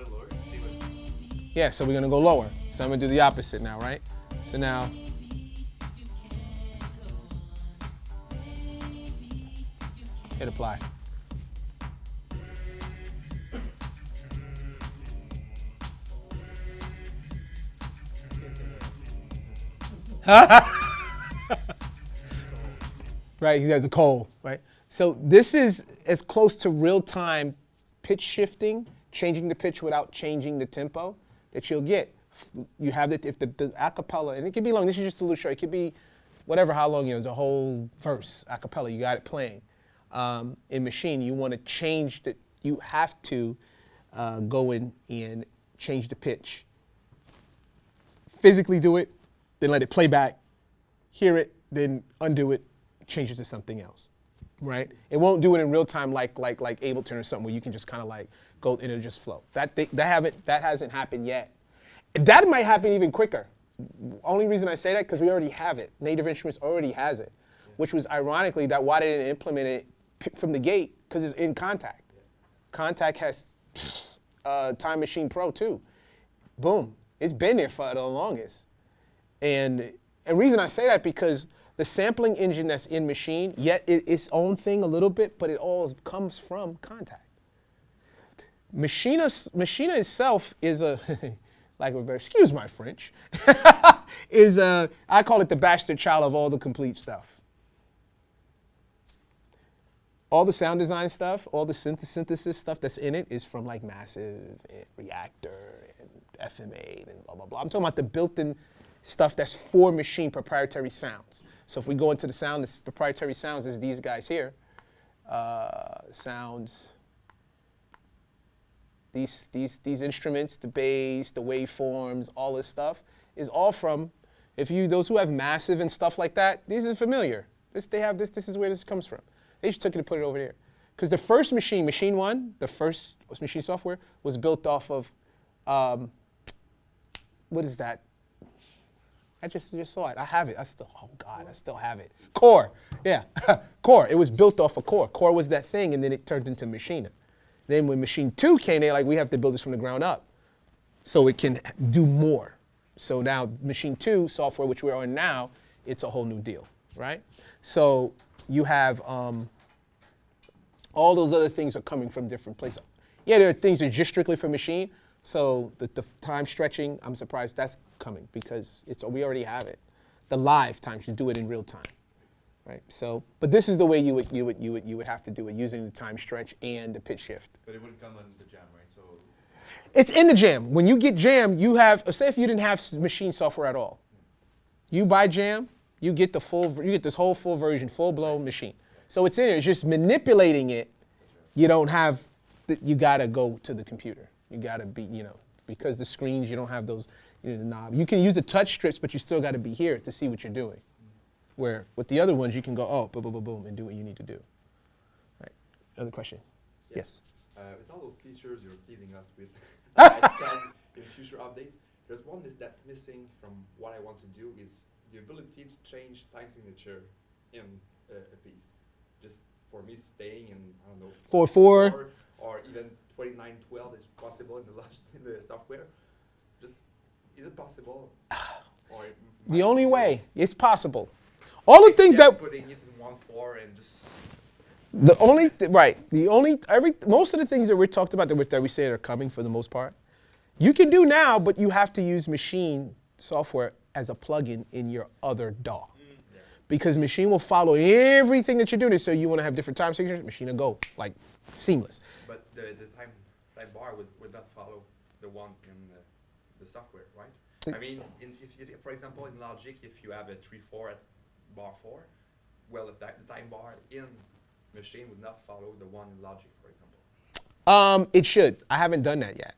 Yeah, so we're gonna go lower. So I'm gonna do the opposite now, right? So now. Hit apply. Right, he has a cold, right? So this is as close to real-time pitch shifting, changing the pitch without changing the tempo that you'll get. You have if the acapella, and it could be long, this is just a little short, it could be whatever, how long, you know, it's a whole verse, acapella, you got it playing. In Maschine, you want to change you have to go in and change the pitch. Physically do it, then let it play back, hear it, then undo it, change it to something else, right? It won't do it in real time like Ableton or something where you can just kind of like go and it'll just flow. That hasn't happened yet. That might happen even quicker. Only reason I say that because we already have it. Native Instruments already has it, which was ironically that why they didn't implement it from the gate because it's in Contact. Contact has Time Machine Pro too. Boom, it's been there for the longest. And the reason I say that because the sampling engine that's in Maschine, yet its own thing a little bit, but it all comes from Contact. Maschine itself is a, excuse my French, is I call it the bastard child of all the complete stuff. All the sound design stuff, all the synthesis stuff that's in it is from like Massive and Reactor and FM8 and blah, blah, blah. I'm talking about the built-in stuff that's for machine proprietary sounds. So if we go into the sound, the proprietary sounds is these guys here. Sounds. These instruments, the bass, the waveforms, all this stuff is all from, those who have massive and stuff like that, these are familiar. This is where this comes from. They just took it and put it over there. Because the first machine, Machine 1, the first machine software, was built off of, what is that? I just saw it. I have it. I still have it. Chord. Yeah. Chord. It was built off of Chord. Chord was that thing, and then it turned into Maschine. Then when Machine 2 came, they're like, we have to build this from the ground up so it can do more. So now Machine 2 software, which we're on now, it's a whole new deal, right? So you have all those other things are coming from different places. Yeah, there are things that are just strictly for machine. So the time stretching, I'm surprised that's coming because we already have it. The live time, you do it in real time, right? So, but this is the way you would have to do it using the time stretch and the pitch shift. But it wouldn't come on the Jam, right? So it's in the Jam. When you get Jam, you have, say if you didn't have machine software at all, you buy Jam, you get this whole full version, full-blown machine. So it's in there. It's just manipulating it. You don't have, you gotta go to the computer. You gotta be, because the screens, you don't have those, the knob. You can use the touch strips, but you still gotta be here to see what you're doing. Where with the other ones, you can go, oh, boom, boom, boom, boom, and do what you need to do. Right. Other question? Yeah. Yes. With all those features you're teasing us with, in future updates, there's one that's missing from what I want to do is the ability to change time signature in a piece. Just for me staying in, I don't know, 4/4 or even 2912 is possible in the software. Just, is it possible? Or The only way it's possible. All the things that putting it in 1/4 and just most of the things that we talked about that we say are coming for the most part, you can do now, but you have to use machine software as a plugin in your other DAW. Because machine will follow everything that you're doing. So you want to have different time signatures, machine will go like seamless. But the time bar would not follow the one in the software, right? I mean, if for example, in Logic, if you have a 3/4 at bar 4, well, the time bar in machine would not follow the one in Logic, for example. It should. I haven't done that yet.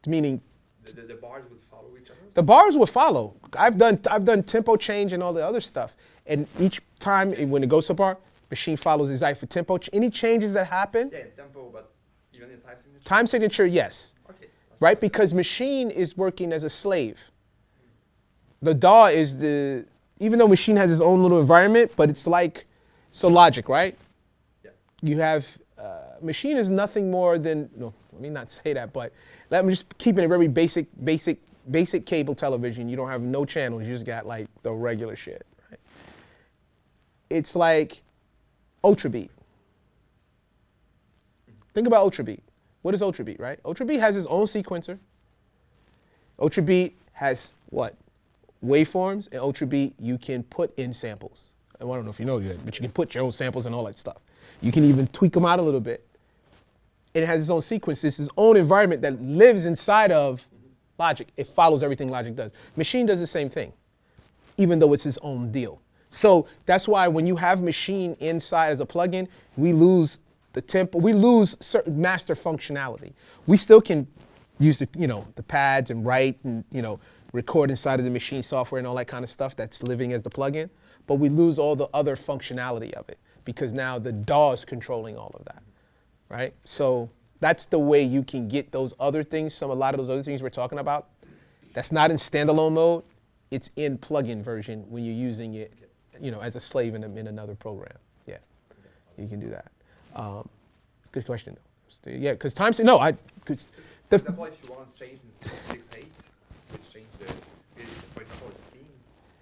Meaning, the bars would follow each other. the bars will follow. I've done tempo change and all the other stuff. And each time when it goes to bar, machine follows exactly for tempo. Any changes that happen. Yeah, in tempo, but even in time signature. Time signature, yes. Okay. Right? Because machine is working as a slave. The DAW is even though machine has its own little environment, but it's like, so Logic, right? Yeah. You have, machine is nothing more than, no, let me not say that, but let me just keep it a very basic cable television. You don't have no channels, you just got like the regular shit, right? It's like Ultrabeat. Think about Ultrabeat. What is Ultrabeat, right? Ultrabeat has its own sequencer. Ultrabeat has what? Waveforms, and Ultrabeat you can put in samples. I don't know if you know that, but you can put your own samples and all that stuff. You can even tweak them out a little bit. And it has its own sequence. It's its own environment that lives inside of Logic. It follows everything Logic does. Machine does the same thing, even though it's its own deal. So that's why when you have machine inside as a plugin, we lose the tempo, we lose certain master functionality. We still can use the pads and write and record inside of the machine software and all that kind of stuff that's living as the plugin, but we lose all the other functionality of it because now the DAW is controlling all of that, right? So that's the way you can get those other things, a lot of those other things we're talking about. That's not in standalone mode. It's in plugin version when you're using it, as a slave in another program. Yeah, you can do that. Good question though. Yeah, because for example, if you want to change in 6/8, you change for example, the scene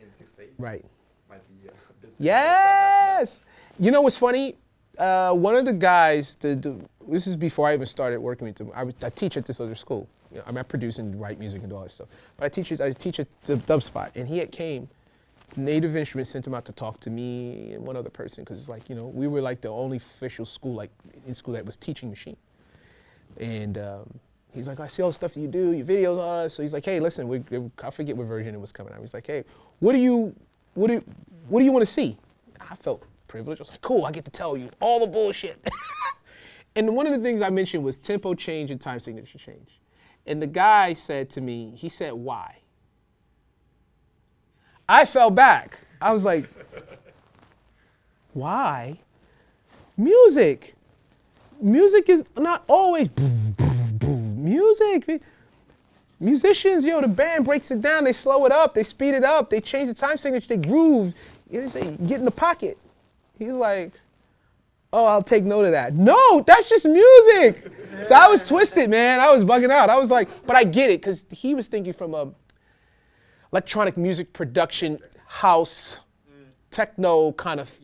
in 6/8. Right. Might be a bit. Yes. You know what's funny? One of the guys, this is before I even started working with him. I teach at this other school. I produce and write music and do all that stuff. But I teach at the Dubspot, and he came. Native Instruments sent him out to talk to me and one other person because it's like we were like the only official school in school that was teaching machine. And He's like, I see all the stuff that you do, your videos, all that. So he's like, hey, listen, I forget what version it was coming out. He's like, hey, what do you want to see? I felt privileged. I was like, cool, I get to tell you all the bullshit. And one of the things I mentioned was tempo change and time signature change. And the guy said to me, he said, why? I fell back. I was like, why? Music is not always boom, boom, boom. Music. Musicians, the band breaks it down, they slow it up, they speed it up, they change the time signature, they groove. You know what I'm saying? Get in the pocket. He's like, oh, I'll take note of that. No, that's just music. So I was twisted, man. I was bugging out. I was like, but I get it, because he was thinking from a electronic music production, house, techno kind of.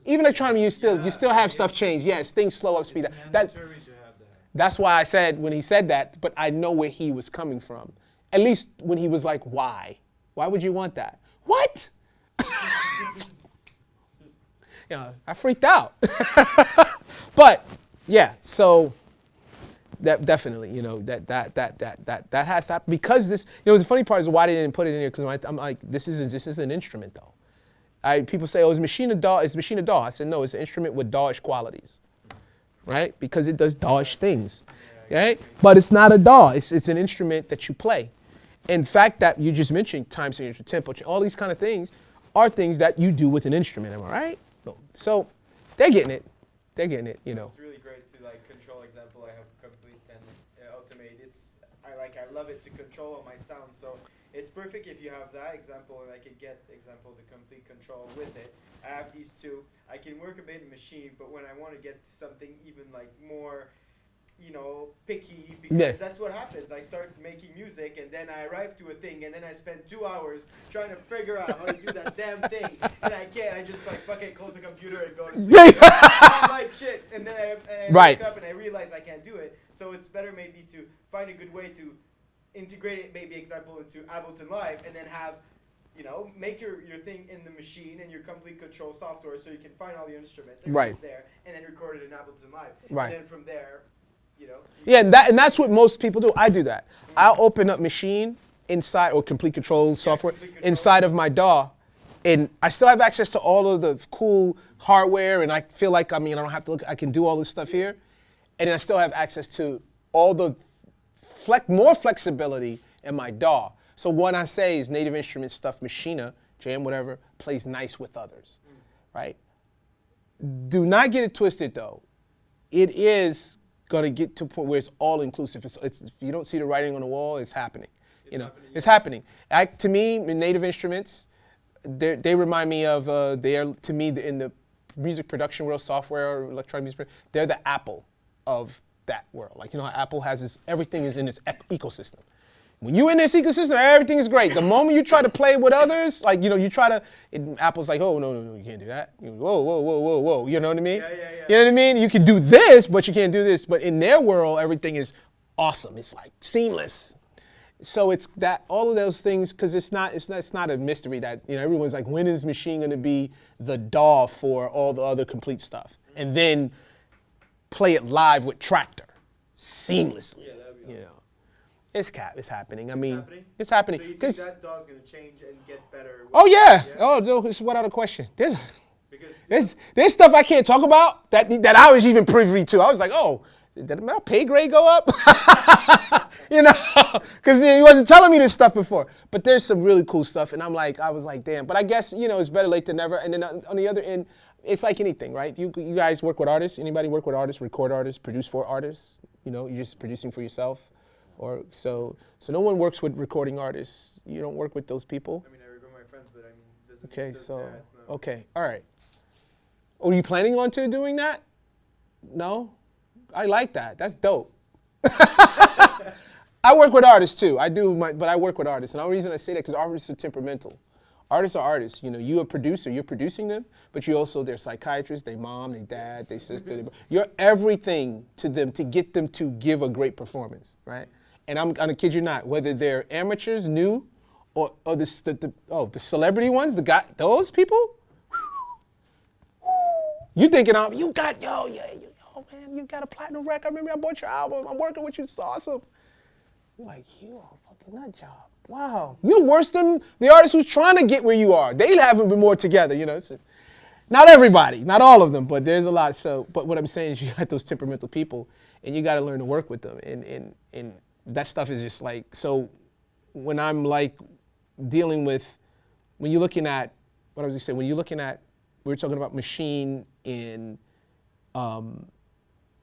Even electronic music, you still have stuff change. Yes, things slow up, speed up. That's why I said when he said that, but I know where he was coming from. At least when he was like, why? Why would you want that? What? I freaked out. But yeah, so that definitely, that has to happen, because this, the funny part is why they didn't put it in here, because I'm like, this is an instrument though. People say, oh, is Maschine a DAW? Is Maschine a DAW? I said, no, it's an instrument with DAW-ish qualities, right? Because it does DAW-ish things, right? But it's not a DAW. It's an instrument that you play. In fact, that you just mentioned, time signature, tempo, all these kind of things are things that you do with an instrument. Am I right? No. So they're getting it. They're getting it. It's really great to control. Example, I have complete and automate. I love it to control all my sound. So it's perfect if you have that example, and I can get example the complete control with it. I have these two. I can work a bit in machine, but when I want to get to something even more, picky, because that's what happens. I start making music, and then I arrive to a thing, and then I spend 2 hours trying to figure out how to do that damn thing, and I can't. I just fuck it, close the computer, and go to sleep. I'm like shit, and then I wake up and I realize I can't do it. So it's better maybe to find a good way to integrate it, maybe example into Ableton Live, and then have, make your thing in the machine and your complete control software, so you can find all your instruments, everything's there, and then record it in Ableton Live. Right. And then from there, Yeah, and that's what most people do. I do that. I'll open up Maschine inside, or complete control software inside of my DAW, and I still have access to all of the cool hardware, and I feel like, I don't have to look, I can do all this stuff here, and then I still have access to all the more flexibility in my DAW. So what I say is Native Instruments stuff, Maschine Jam, whatever, plays nice with others, right? Do not get it twisted though. It is gonna get to a point where it's all inclusive. If you don't see the writing on the wall, it's happening. It's happening. To me, Native Instruments, they remind me of, to me, in the music production world, software, or electronic music, they're the Apple of that world. How Apple has this, everything is in its ecosystem. When you're in this ecosystem, everything is great. The moment you try to play with others, you try to, Apple's like, oh, no, you can't do that. Whoa. You know what I mean? Yeah. You know what I mean? You can do this, but you can't do this. But in their world, everything is awesome. It's seamless. So it's that, all of those things, because it's not a mystery that, everyone's like, when is Maschine going to be the DAW for all the other complete stuff? And then play it live with Traktor seamlessly. Yeah, that'd be awesome. It's happening. It's happening. So you think that DAW is going to change and get better? Oh yeah. Oh no, it's without a question. There's stuff I can't talk about that I was even privy to. I was like, oh, did my pay grade go up? Because he wasn't telling me this stuff before. But there's some really cool stuff, and I was like, damn. But I guess it's better late than never. And then on the other end, it's like anything, right? You guys work with artists. Anybody work with artists? Record artists? Produce for artists? You're just producing for yourself. Or so no one works with recording artists. You don't work with those people. I record my friends, but doesn't. Okay, okay, all right. Are you planning on doing that? No, I like that. That's dope. I work with artists too. But I work with artists, and the only reason I say that because artists are temperamental. Artists are artists. You're a producer. You're producing them, but you also they're psychiatrists. Their mom, their dad, their sister. You're everything to them to get them to give a great performance, right? And I'm gonna kid you not, whether they're amateurs, new, or the celebrity ones, those people. You thinking you got yo, man, you got a platinum record. I remember I bought your album. I'm working with you. It's awesome. You're like, you are a fucking nut job. Wow. You're worse than the artist who's trying to get where you are. They haven't been more together, you know. Not everybody, not all of them, but there's a lot. So, but what I'm saying is you got those temperamental people, and you got to learn to work with them. And that stuff is just like, so when I'm like dealing with, when you're looking at, what I was going to say, when you're looking at, we were talking about machine in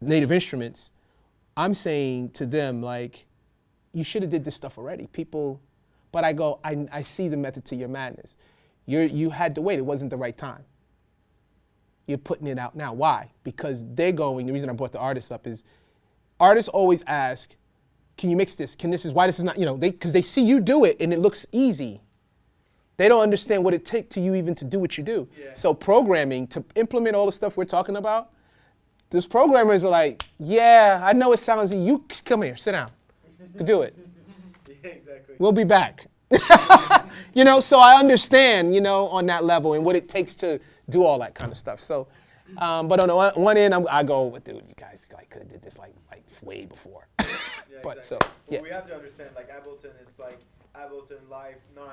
native instruments, I'm saying to them, like, you should have did this stuff already. People, but I go, I see the method to your madness. You had to wait. It wasn't the right time. You're putting it out now. Why? Because they're going, the reason I brought the artists up is, artists always ask, can you mix this? Why this is not, you know, because they see you do it and it looks easy. They don't understand what it takes to you even to do what you do. Yeah. So programming, to implement all the stuff we're talking about, those programmers are like, yeah, I know it sounds easy. You come here, sit down, do it. Yeah, exactly. We'll be back. You know, so I understand, you know, on that level and what it takes to do all that kind of stuff. So, but on the one end, I go, dude, you guys like could have did this like way before. Yeah, But exactly. so, Well, yeah. we have to understand, like Ableton, it's like Ableton Live 9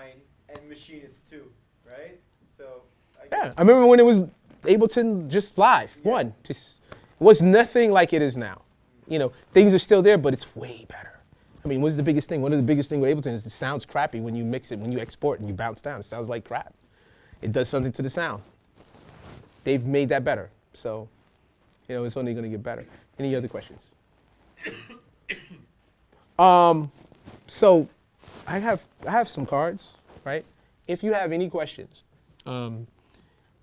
and Machine it's 2, right? So I Yeah, guess I remember when it was Ableton just live, Yeah. one. Just, it was nothing like it is now. You know, things are still there, but it's way better. I mean, what's the biggest thing? One of the biggest things with Ableton is it sounds crappy when you mix it, when you export and you bounce down. It sounds like crap. It does something to the sound. They've made that better. So, you know, it's only going to get better. Any other questions? So I have some cards, right? If you have any questions, you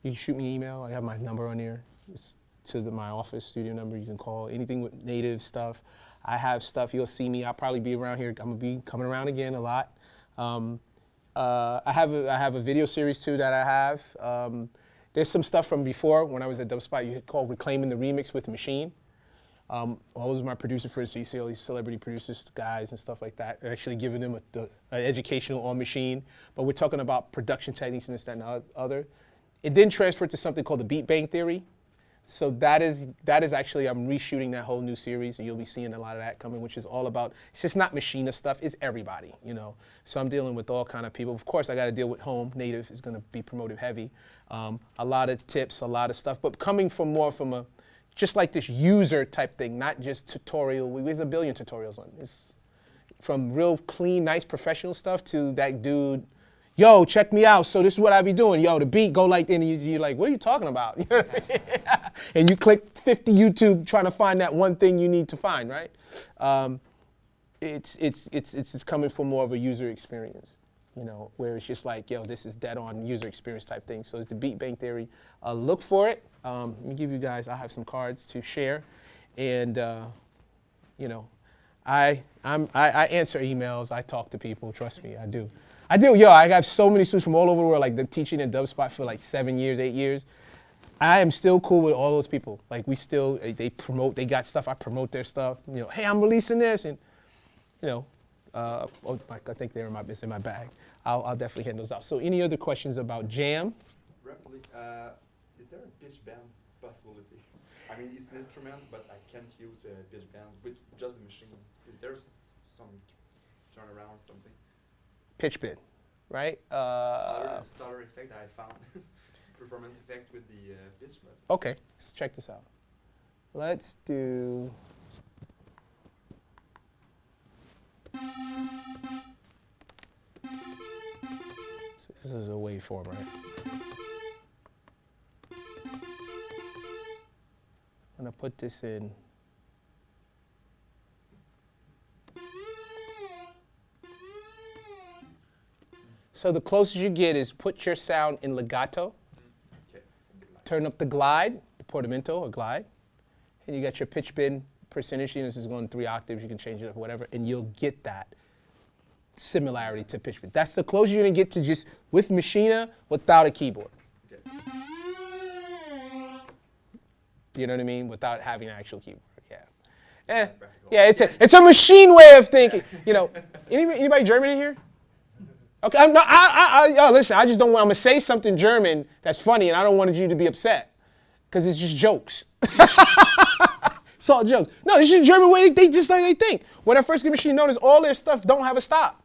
can shoot me an email. I have my number on there. It's to my office studio number. You can call anything with native stuff. I have stuff. You'll see me. I'll probably be around here. I'm gonna be coming around again a lot. I have a video series too that I have. There's some stuff from before when I was at Dubspot. You had called Reclaiming the Remix with Maschine. All those are my producer friends, so you see all these celebrity producers, guys and stuff like that. They're actually giving them an educational on Maschine, but we're talking about production techniques and this, that, and the other. It then transferred to something called the Beat Bank Theory. So that is actually, I'm reshooting that whole new series, and you'll be seeing a lot of that coming, which is all about, it's just not machinist stuff, it's everybody, you know. So I'm dealing with all kind of people. Of course, I got to deal with home, native is going to be promotive heavy. A lot of tips, a lot of stuff, but coming from more from a, just like this user type thing, not just tutorial. There's a billion tutorials on this. From real clean, nice professional stuff to that dude, yo, check me out. So this is what I be doing. Yo, the beat go like, and you're like, what are you talking about? And you click 50 YouTube trying to find that one thing you need to find, right? It's coming from more of a user experience, you know, where it's just like, yo, this is dead on user experience type thing. So it's the Beat Bank Theory. Look for it. Let me give you guys, I have some cards to share. And, you know, I answer emails. I talk to people. Trust me, I do. Yo, I have so many students from all over the world. Like, they're teaching in Dubspot for like 7 years, 8 years. I am still cool with all those people. Like, we still, they promote, they got stuff, I promote their stuff. You know, hey, I'm releasing this. And, you know, I think they're it's in my bag. I'll definitely hand those out. So any other questions about Jam? Rapidly, is there a pitch bend possibility? I mean, it's an instrument, but I can't use the pitch bend with just the machine. Is there some turnaround, something? Pitch bend, right? Other than stutter effect, I found performance effect with the pitch bend. Okay, let's check this out. Let's do. So this is a waveform, right? I'm gonna put this in. So the closest you get is put your sound in legato, Okay. turn up the glide, the portamento or glide, and you got your pitch bend percentage. You know, this is going 3 octaves, you can change it up, whatever, and you'll get that similarity to pitch bend. That's the closest you're gonna get to just with Maschine without a keyboard. Okay. Do you know what I mean? Without having an actual keyboard, yeah. Practical. Yeah, it's a machine way of thinking. You know, anybody German in here? Okay, I'm not, listen, I just don't want, I'm gonna say something German that's funny and I don't want you to be upset, because it's just jokes. It's all jokes. No, this is the German way. They just like they think. When I first get Maschine, notice all their stuff don't have a stop.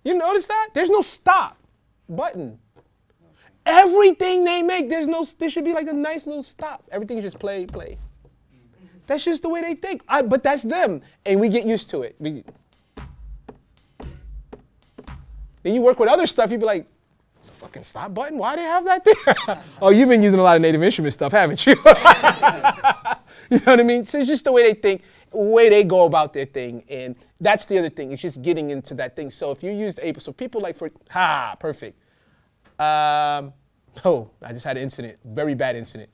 You notice that? There's no stop button. Everything they make, there should be like a nice little stop. Everything is just play, play. That's just the way they think. But that's them, and we get used to it. Then you work with other stuff, you'd be like, it's a fucking stop button? Why do they have that there? Oh, you've been using a lot of Native Instrument stuff, haven't you? You know what I mean? So it's just the way they think, the way they go about their thing, and that's the other thing. It's just getting into that thing. So if you use the Ableton, so people like perfect. I just had an incident, very bad incident.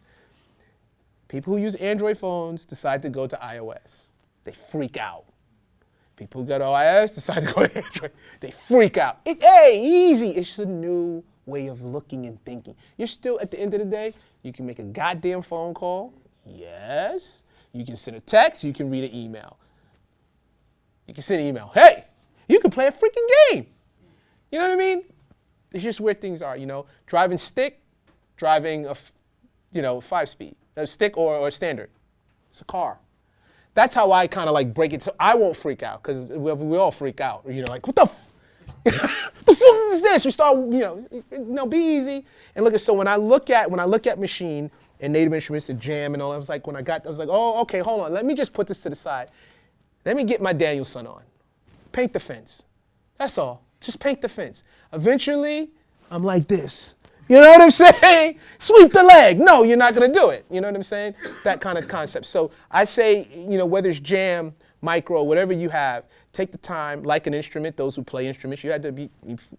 People who use Android phones decide to go to iOS. They freak out. People who go to iOS decide to go to Android. They freak out. Hey, easy. It's a new way of looking and thinking. You're still, at the end of the day, you can make a goddamn phone call. Yes. You can send a text. You can read an email. You can send an email. Hey, you can play a freaking game. You know what I mean? It's just where things are, Driving stick, driving a 5-speed. A stick or standard. It's a car. That's how I kind of like break it. So I won't freak out because we all freak out. Like, what the the fuck is this? We start, be easy. And look at, so when I look at Maschine and Native Instruments and Jam and all, I was like, oh, okay, hold on. Let me just put this to the side. Let me get my Danielson on. Paint the fence. That's all. Just paint the fence. Eventually, I'm like this. You know what I'm saying? Sweep the leg. No, you're not going to do it. You know what I'm saying? That kind of concept. So I say, whether it's Jam, Micro, whatever you have, take the time, like an instrument, those who play instruments, you had to be,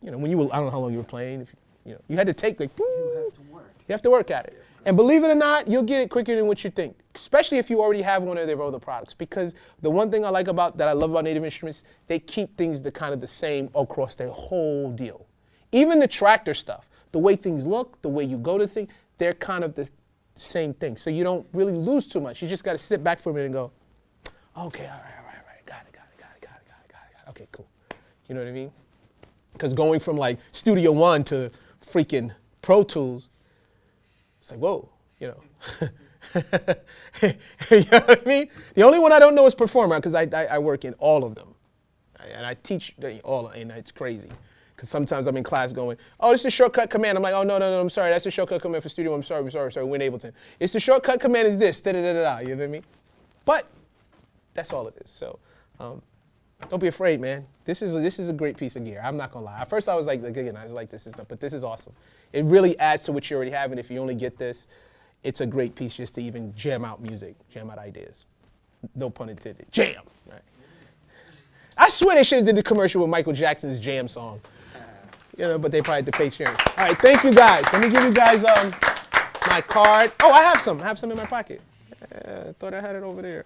when you were, I don't know how long you were playing, you had to take like, You have to work. You have to work at it. And believe it or not, you'll get it quicker than what you think, especially if you already have one of their other products. Because the one thing I love about Native Instruments, they keep things the same across their whole deal. Even the Traktor stuff, the way things look, the way you go to things, they're kind of the same thing. So you don't really lose too much. You just got to sit back for a minute and go, okay, all right, got it. Okay, cool. You know what I mean? Because going from like Studio One to freaking Pro Tools, it's like, whoa, You know what I mean? The only one I don't know is Performer, because I work in all of them. And I teach all, and it's crazy. Because sometimes I'm in class going, oh, this is a shortcut command. I'm like, oh, no, I'm sorry. That's a shortcut command for Studio. I'm sorry, Win Ableton. It's the shortcut command is this, da-da-da-da-da, you know what I mean? But that's all it is. So don't be afraid, man. This is a great piece of gear. I'm not going to lie. At first I was like, again, but this is awesome. It really adds to what you already have, and if you only get this, it's a great piece just to even jam out music, jam out ideas. No pun intended. Jam. Right. I swear they should have did the commercial with Michael Jackson's Jam song. You know, but they probably had to pay shares. All right, thank you guys. Let me give you guys my card. Oh, I have some in my pocket. I thought I had it over there.